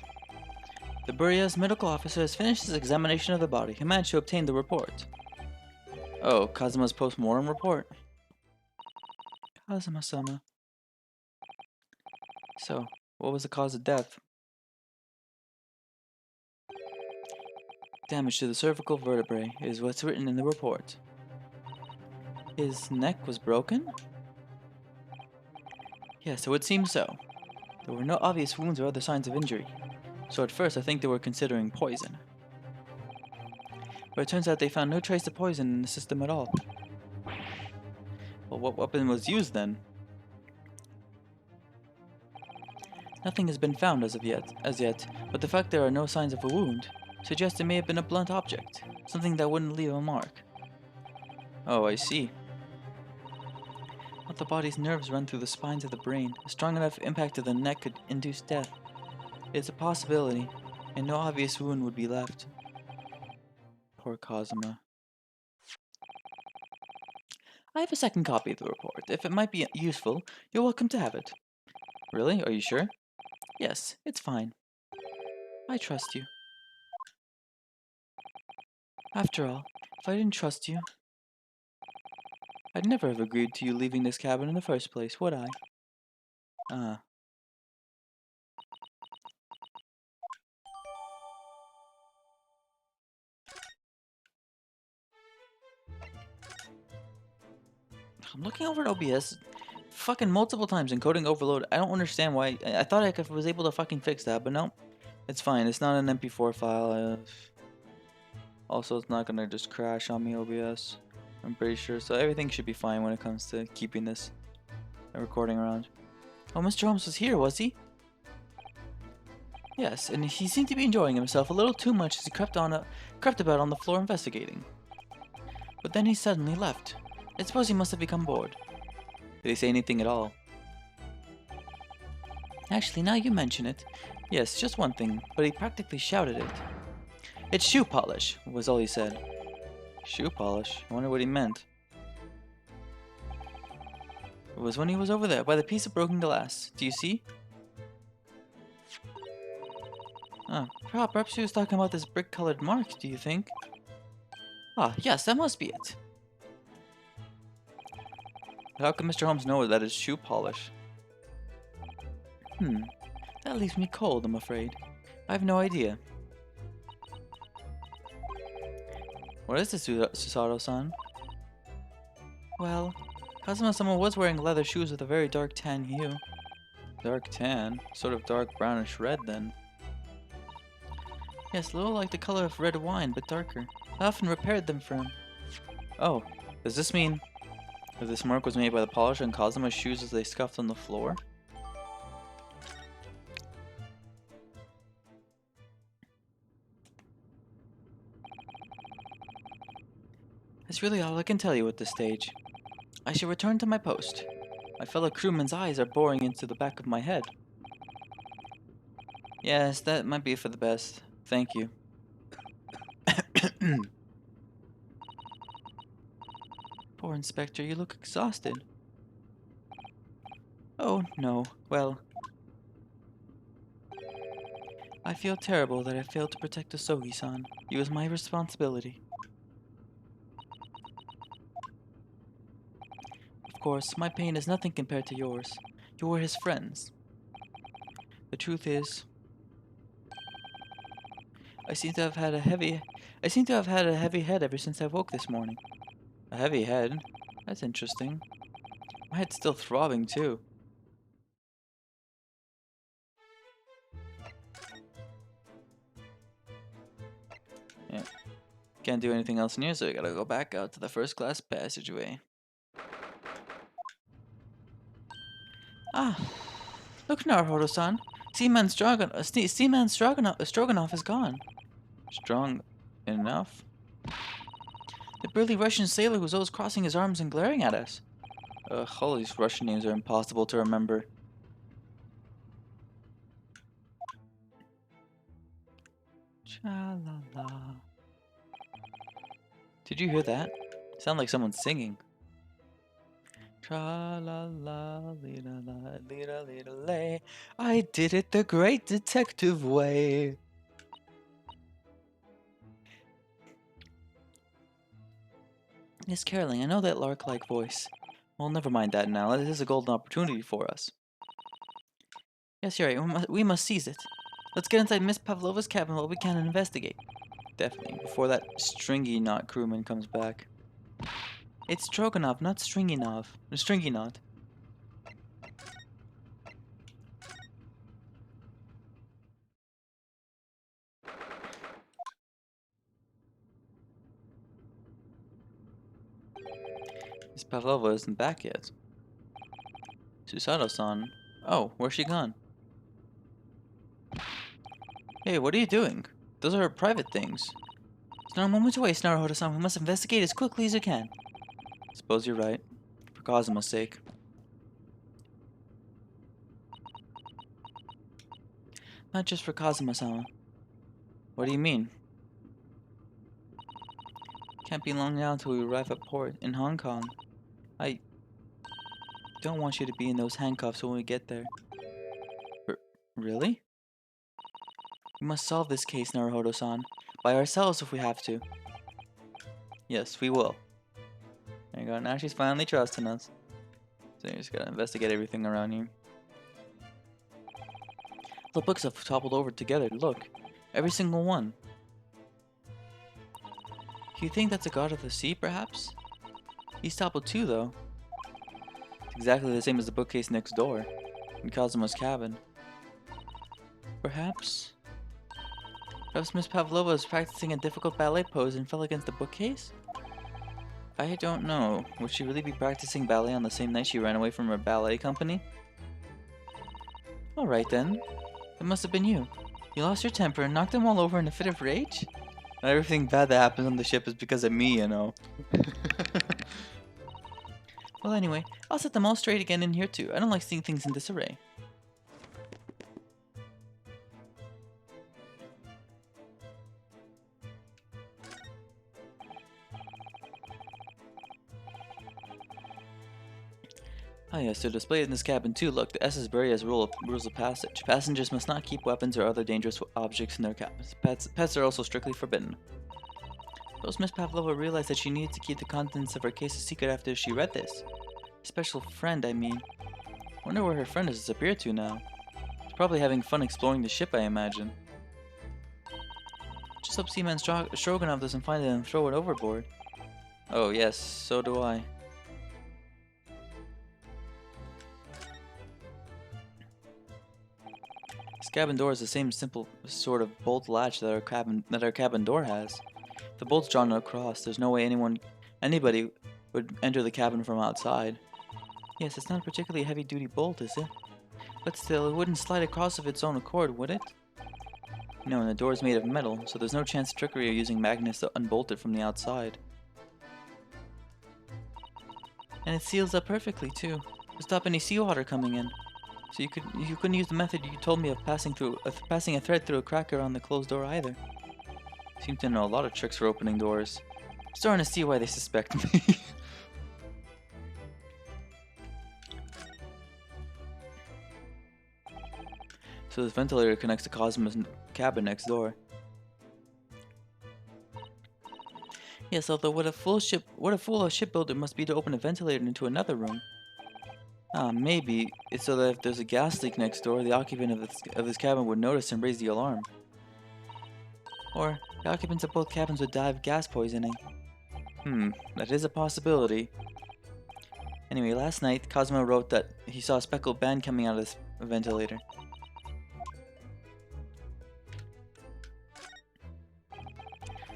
The Buria's medical officer has finished his examination of the body and managed to obtain the report. Oh, Kazuma's post-mortem report. Kazuma-sama. So, what was the cause of death? Damage to the cervical vertebrae is what's written in the report. His neck was broken? Yes, it would seem so. There were no obvious wounds or other signs of injury, so at first I think they were considering poison. But it turns out they found no trace of poison in the system at all. Well, what weapon was used then? Nothing has been found as yet, but the fact there are no signs of a wound suggests it may have been a blunt object, something that wouldn't leave a mark. Oh, I see. But the body's nerves run through the spines of the brain. A strong enough impact to the neck could induce death. It's a possibility, and no obvious wound would be left. Poor Kazuma. I have a second copy of the report. If it might be useful, you're welcome to have it. Really? Are you sure? Yes, it's fine. I trust you. After all, if I didn't trust you, I'd never have agreed to you leaving this cabin in the first place, would I? Ah. I'm looking over at OBS fucking multiple times, encoding overload. I don't understand why. I thought I was able to fucking fix that, but no. It's fine. It's not an MP4 file. Also, it's not gonna just crash on me, OBS. I'm pretty sure. So everything should be fine when it comes to keeping this recording around. Oh, Mr. Holmes was here, was he? Yes, and he seemed to be enjoying himself a little too much as he crept about on the floor investigating. But then he suddenly left. I suppose he must have become bored. Did he say anything at all? Actually, now you mention it. Yes, just one thing, but he practically shouted it. It's shoe polish, was all he said. Shoe polish? I wonder what he meant. It was when he was over there by the piece of broken glass. Do you see? Ah, perhaps he was talking about this brick-colored mark, do you think? Ah, yes, that must be it. But how can Mr. Holmes know that it's shoe polish? That leaves me cold, I'm afraid. I have no idea. What is this, Susato-san? Well, Kazuma-sama was wearing leather shoes with a very dark tan hue. Dark tan? Sort of dark brownish red then. Yes, a little like the color of red wine, but darker. I often repaired them for him. Oh, does this mean that this mark was made by the polish on Kazuma's shoes as they scuffed on the floor? That's really all I can tell you at this stage. I shall return to my post. My fellow crewmen's eyes are boring into the back of my head. Yes, that might be for the best. Thank you. Poor Inspector, you look exhausted. Oh, no. Well, I feel terrible that I failed to protect Asogi-san. He was my responsibility. Of course, my pain is nothing compared to yours. You were his friends. The truth is, I seem to have had a heavy head ever since I woke this morning. A heavy head? That's interesting. My head's still throbbing too. Yeah. Can't do anything else in here, so we gotta go back out to the first class passageway. Ah, look, Naruhodo-san. Seaman Stroganoff is gone. Strong enough? The burly Russian sailor who's always crossing his arms and glaring at us. Ugh, all these Russian names are impossible to remember. Cha-la-la. Did you hear that? Sound like someone singing. Tra-la-la, lee-la-la, lee-la-lee-la-lay. I did it the great detective way. Miss Caroling, I know that lark-like voice. Well, never mind that now. This is a golden opportunity for us. Yes, you're right. We must seize it. Let's get inside Miss Pavlova's cabin while we can and investigate. Definitely, before that stringy knot crewman comes back. It's Stroganov, not Stringy Knot. Miss Pavlova isn't back yet. Susato-san. Oh, where's she gone? Hey, what are you doing? Those are her private things. There's not a moment to waste, Naruhodo-san. We must investigate as quickly as we can. Suppose you're right. For Kazuma's sake. Not just for Kazuma-sama. What do you mean? Can't be long now until we arrive at port in Hong Kong. I don't want you to be in those handcuffs when we get there. Really? We must solve this case, Naruhodo-san. By ourselves if we have to. Yes, we will. There you go. Now she's finally trusting us. So you just gotta investigate everything around here. The books have toppled over together. Look. Every single one. Do you think that's a god of the sea, perhaps? He's toppled too, though. It's exactly the same as the bookcase next door. In Kazuma's cabin. Perhaps Miss Pavlova was practicing a difficult ballet pose and fell against the bookcase? I don't know. Would she really be practicing ballet on the same night she ran away from her ballet company? Alright then. It must have been you. You lost your temper and knocked them all over in a fit of rage? Not everything bad that happens on the ship is because of me, you know. Well, anyway, I'll set them all straight again in here too. I don't like seeing things in disarray. Ah yes, they're displayed in this cabin too. Look, the SS Bury has rules of passage. Passengers must not keep weapons or other dangerous objects in their cabins. Pets are also strictly forbidden. Suppose Miss Pavlova realized that she needed to keep the contents of her case a secret after she read this. Special friend, I mean. Wonder where her friend has disappeared to now. She's probably having fun exploring the ship, I imagine. Just hope Seaman Stroganov doesn't find it and throw it overboard. Oh yes, so do I. This cabin door is the same simple sort of bolt latch that our cabin door has. If the bolt's drawn across, there's no way anybody would enter the cabin from outside. Yes, it's not a particularly heavy-duty bolt, is it? But still, it wouldn't slide across of its own accord, would it? No, and the door is made of metal, so there's no chance of trickery or using magnets to unbolt it from the outside. And it seals up perfectly too, to stop any seawater coming in. So you couldn't use the method you told me of passing a thread through a crack around the closed door either. Seem to know a lot of tricks for opening doors. Starting to see why they suspect me. So this ventilator connects to Cosmo's cabin next door. Yes, although what a fool a shipbuilder must be to open a ventilator into another room. Ah, maybe it's so that if there's a gas leak next door, the occupant of this cabin would notice and raise the alarm. Or the occupants of both cabins would die of gas poisoning. That is a possibility. Anyway, last night, Cosmo wrote that he saw a speckled band coming out of this ventilator.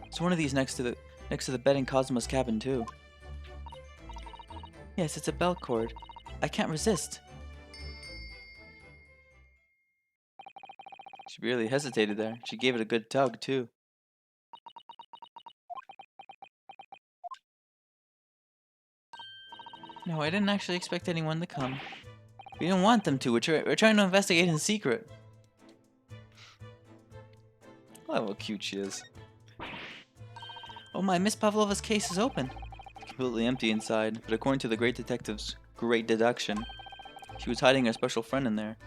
There's one of these next to the bed in Cosmo's cabin too. Yes, it's a belt cord. I can't resist. She really hesitated there. She gave it a good tug too. No, I didn't actually expect anyone to come. We didn't want them to. We're trying to investigate in secret. Oh, how cute she is. Oh my, Miss Pavlova's case is open. It's completely empty inside, but according to the great detective's great deduction, she was hiding her special friend in there.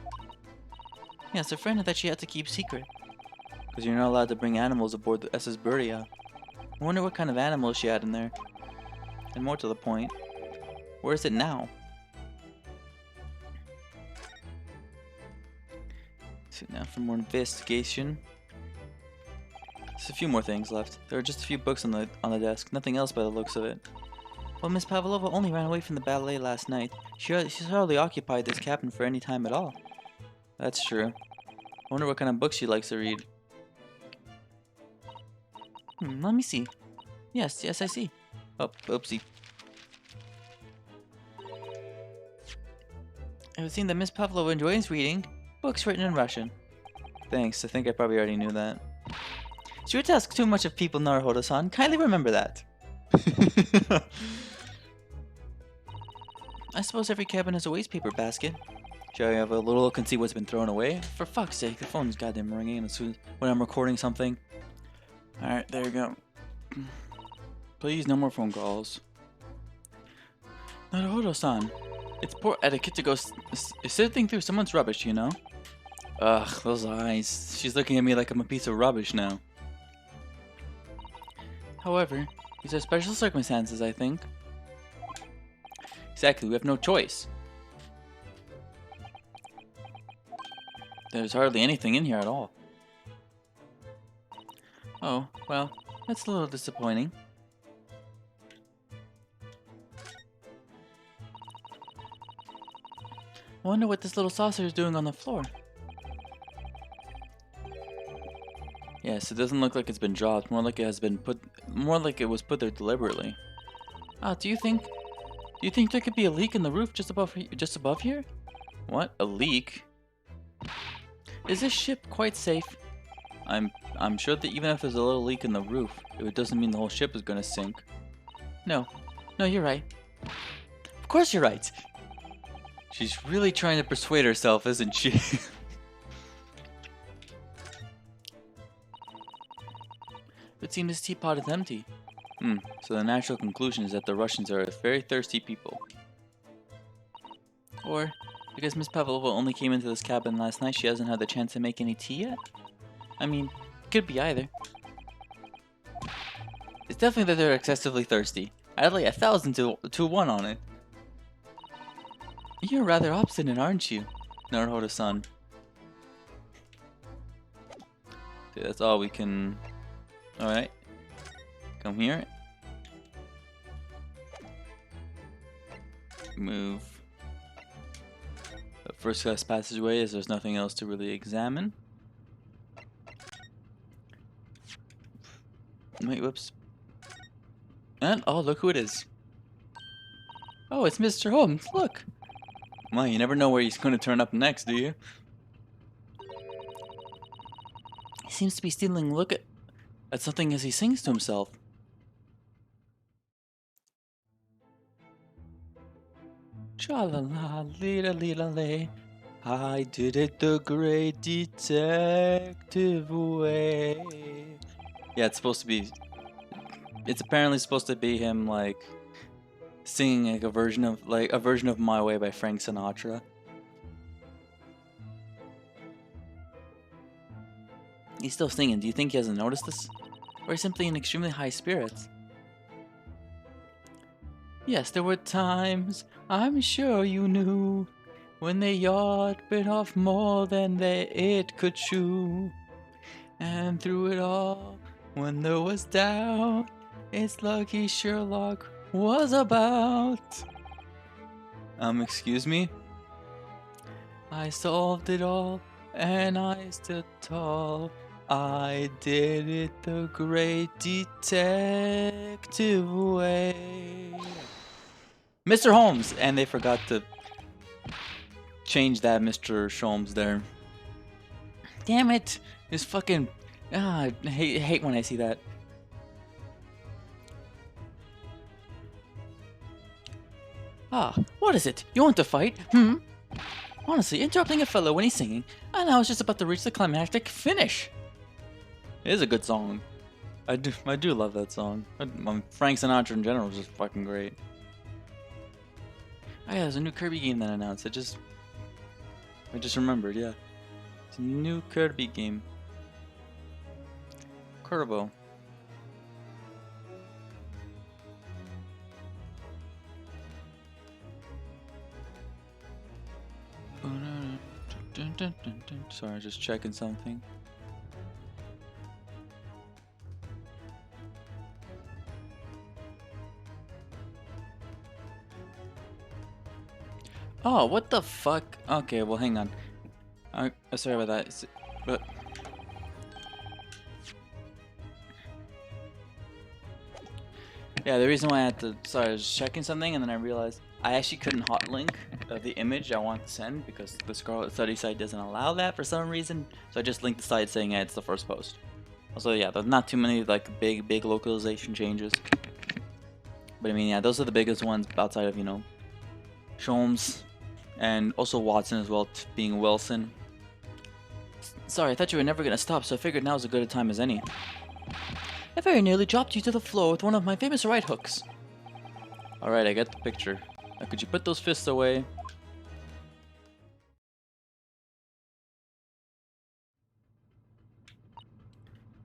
Yes, a friend that she had to keep secret. Because you're not allowed to bring animals aboard the SS Buria. I wonder what kind of animals she had in there. And more to the point, where is it now? So now for more investigation. There's a few more things left. There are just a few books on the desk, nothing else by the looks of it. Well, Miss Pavlova only ran away from the ballet last night. She's hardly occupied this cabin for any time at all. That's true. I wonder what kind of books she likes to read. Let me see. Yes, I see. Oh, oopsie. It would seem that Miss Pavlova enjoys reading books written in Russian. Thanks, I think I probably already knew that. Sure to ask too much of people, Naruhodo-san. Kindly remember that. I suppose every cabin has a waste paper basket. Shall we have a little look and see what's been thrown away? For fuck's sake, the phone's goddamn ringing as soon when I'm recording something. Alright, there you go. Please, no more phone calls. Naruhodo-san, it's poor etiquette to go sifting through someone's rubbish, you know? Ugh, those eyes. She's looking at me like I'm a piece of rubbish now. However, these are special circumstances, I think. Exactly, we have no choice. There's hardly anything in here at all. Oh, well, that's a little disappointing. I wonder what this little saucer is doing on the floor. Yes, it doesn't look like it's been dropped. More like it has been put. More like it was put there deliberately. Ah, do you think there could be a leak in the roof just above here? What? A leak? Is this ship quite safe? I'm I'm sure that even if there's a little leak in the roof, it doesn't mean the whole ship is gonna sink. No. No, you're right. Of course you're right. She's really trying to persuade herself, isn't she? It seems this teapot is empty. So the natural conclusion is that the Russians are very thirsty people. Or, because Miss Pavlova only came into this cabin last night, she hasn't had the chance to make any tea yet? I mean, it could be either. It's definitely that they're excessively thirsty. I'd lay 1,000 to 1 on it. You're rather obstinate, aren't you, Naruhodo-san? Okay, that's all we can... Alright. Come here. Move. The first class passageway, as there's nothing else to really examine. Wait, whoops. And, oh, look who it is. Oh, it's Mr. Holmes, look! Well, you never know where he's going to turn up next, do you? He seems to be stealing a look at something as he sings to himself. Tra-la-la-lee-la-lee-la-lee, I did it the great detective way. Yeah, it's supposed to be... It's apparently supposed to be him, like, singing like a version of My Way by Frank Sinatra. He's still singing. Do you think he hasn't noticed this? Or he's simply in extremely high spirits? Yes, there were times, I'm sure you knew, when the yacht bit off more than it could chew. And through it all, when there was doubt, it's lucky Sherlock was about. Excuse me? I solved it all, and I stood tall. I did it the great detective way. Mr. Holmes! And they forgot to change that Mr. Sholmes there. Damn it! This fucking... I hate when I see that. Ah, what is it? You want to fight? Honestly, interrupting a fellow when he's singing, and I was just about to reach the climactic finish. It is a good song. I do love that song. Frank Sinatra in general is just fucking great. Oh yeah, there's a new Kirby game that announced. I just remembered, yeah. It's a new Kirby game. Kurbo. Sorry, just checking something. Oh, what the fuck? Okay, well, hang on. Sorry about that. But yeah, the reason why I had to... Sorry, I was checking something and then I realized I actually couldn't hotlink the image I want to send because the Scarlet Study site doesn't allow that for some reason. So I just linked the site saying, yeah, it's the first post. Also, yeah, there's not too many like big localization changes. But I mean, yeah, those are the biggest ones outside of, you know, Sholmes and also Watson as well, being Wilson. Sorry, I thought you were never gonna stop, so I figured now's as good a time as any. I very nearly dropped you to the floor with one of my famous right hooks. Alright, I get the picture. Now could you put those fists away?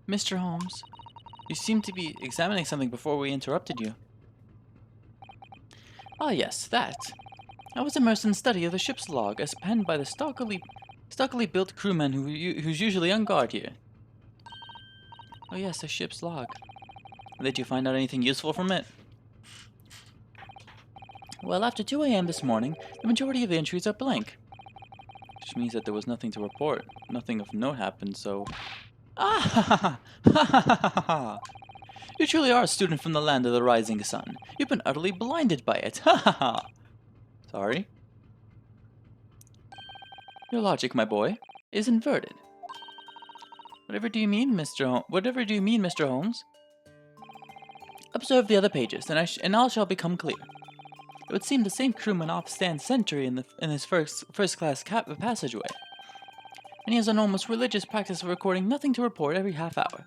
Mr. Holmes, you seem to be examining something before we interrupted you. Ah yes, that. I was immersed in study of the ship's log as penned by the stockily built crewman who's usually on guard here. Oh yes, the ship's log. Did you find out anything useful from it? Well, after 2 a.m. this morning, the majority of the entries are blank. Which means that there was nothing to report. Nothing of note happened, so... Ah ha ha ha ha ha ha ha! You truly are a student from the land of the rising sun. You've been utterly blinded by it. Ha ha ha! Sorry? Your logic, my boy, is inverted. Whatever do you mean, Mr. Holmes? Observe the other pages, and all shall become clear. It would seem the same crewman off stands sentry in his first class passageway, and he has an almost religious practice of recording nothing to report every half hour.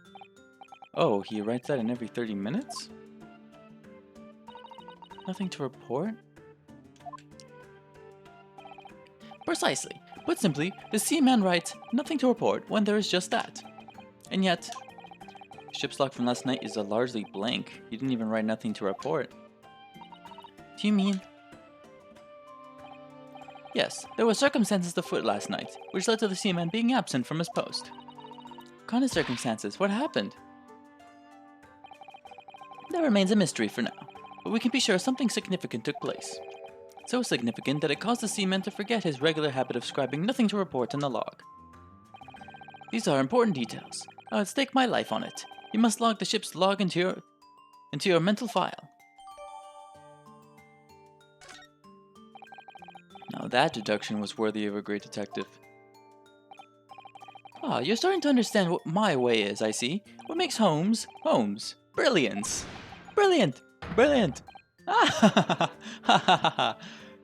Oh, he writes that in every 30 minutes? Nothing to report? Precisely. Put simply, the seaman writes nothing to report when there is just that. And yet, the ship's log from last night is largely blank. He didn't even write nothing to report. Do you mean? Yes, there were circumstances afoot last night, which led to the seaman being absent from his post. What kind of circumstances? What happened? That remains a mystery for now, but we can be sure something significant took place. So significant that it caused the seaman to forget his regular habit of scribing nothing to report in the log. These are important details. I would stake my life on it. You must log the ship's log into your mental file. Now that deduction was worthy of a great detective. Ah, you're starting to understand what my way is, I see. What makes Holmes, Holmes. Brilliance. Brilliant. Brilliant. Ah ha ha ha ha ha ha.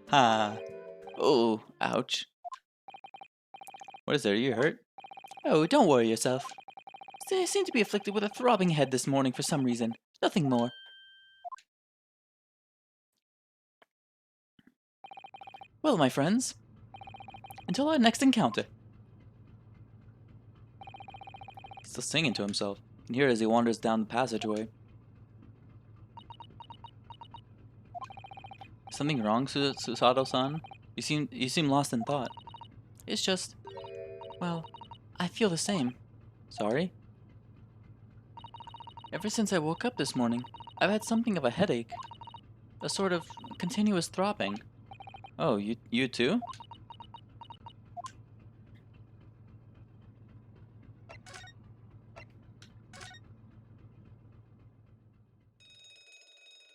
Ha. Oh, ouch. What is there? Are you hurt? Oh, don't worry yourself. I seem to be afflicted with a throbbing head this morning for some reason. Nothing more. Well, my friends, until our next encounter. He's still singing to himself. You can hear it as he wanders down the passageway. Something wrong, Susato-san? You seem lost in thought. It's just, well, I feel the same. Sorry? Ever since I woke up this morning, I've had something of a headache. A sort of continuous throbbing. Oh, you too?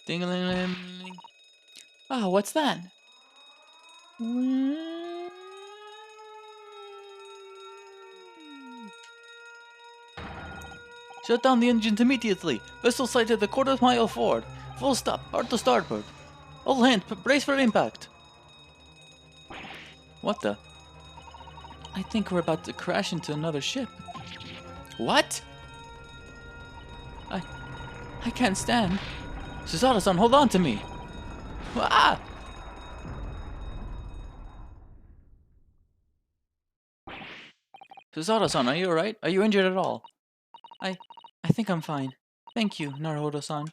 Ding-a-ling-ling. Ah, what's that? Shut down the engines immediately. Vessel sighted a quarter-mile forward. Full stop. Hard to starboard. All hands, brace for impact. What the? I think we're about to crash into another ship. What? I can't stand. Susato-san, hold on to me. Ah! Susato-san, are you alright? Are you injured at all? I think I'm fine. Thank you, Naruhodo-san.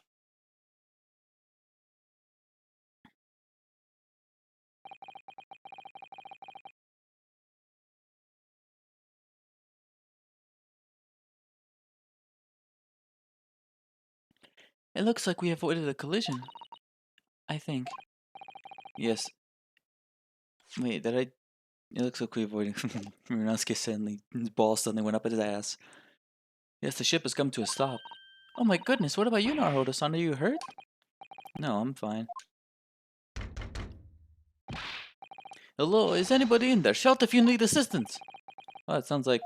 It looks like we avoided a collision. I think. Yes. Wait, did I? It looks like we avoided. Muranosuke suddenly, his ball suddenly went up his ass. Yes, the ship has come to a stop. Oh my goodness, what about you, Naruhodo-san? Are you hurt? No, I'm fine. Hello, is anybody in there? Shout if you need assistance. Oh, it sounds like.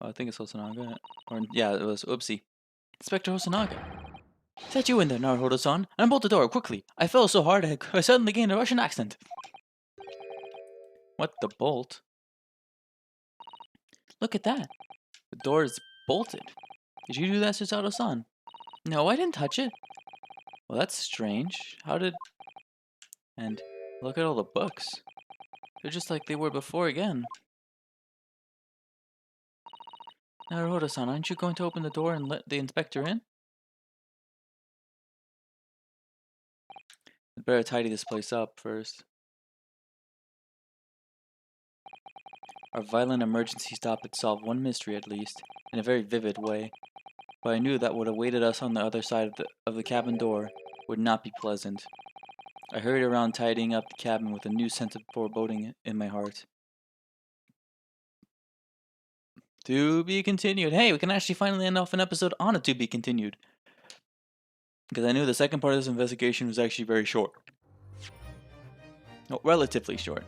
Oh, I think it's Hosonaga. Or yeah, it was. Oopsie. Inspector Hosonaga. Is that you in there, Naruhodo-san? Unbolt the door quickly. I fell so hard I suddenly gained a Russian accent. What the bolt? Look at that. The door is bolted. Did you do that, Susato-san? No, I didn't touch it. Well, that's strange. How did... And look at all the books. They're just like they were before again. Naruhodo-san, aren't you going to open the door and let the inspector in? I'd better tidy this place up first. Our violent emergency stop had solved one mystery at least, in a very vivid way. But I knew that what awaited us on the other side of the cabin door would not be pleasant. I hurried around tidying up the cabin with a new sense of foreboding in my heart. To be continued. Hey, we can actually finally end off an episode on a to be continued. Because I knew the second part of this investigation was actually very short. No, relatively short.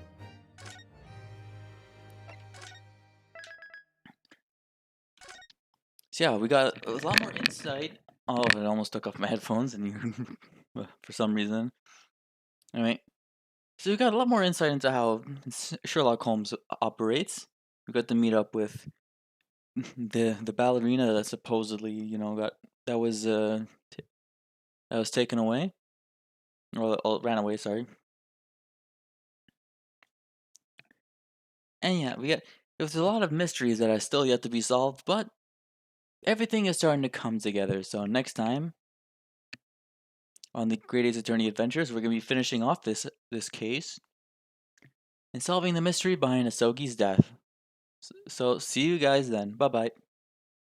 So yeah, we got a lot more insight. Oh, it almost took off my headphones, and you, for some reason. Anyway, so we got a lot more insight into how Sherlock Holmes operates. We got to meet up with the ballerina that supposedly, got that was that was taken away or ran away. Sorry. And yeah, there's a lot of mysteries that are still yet to be solved, but everything is starting to come together. So next time on the Great Ace Attorney Adventures, we're gonna be finishing off this case and solving the mystery behind Asogi's death. So see you guys then. Bye bye.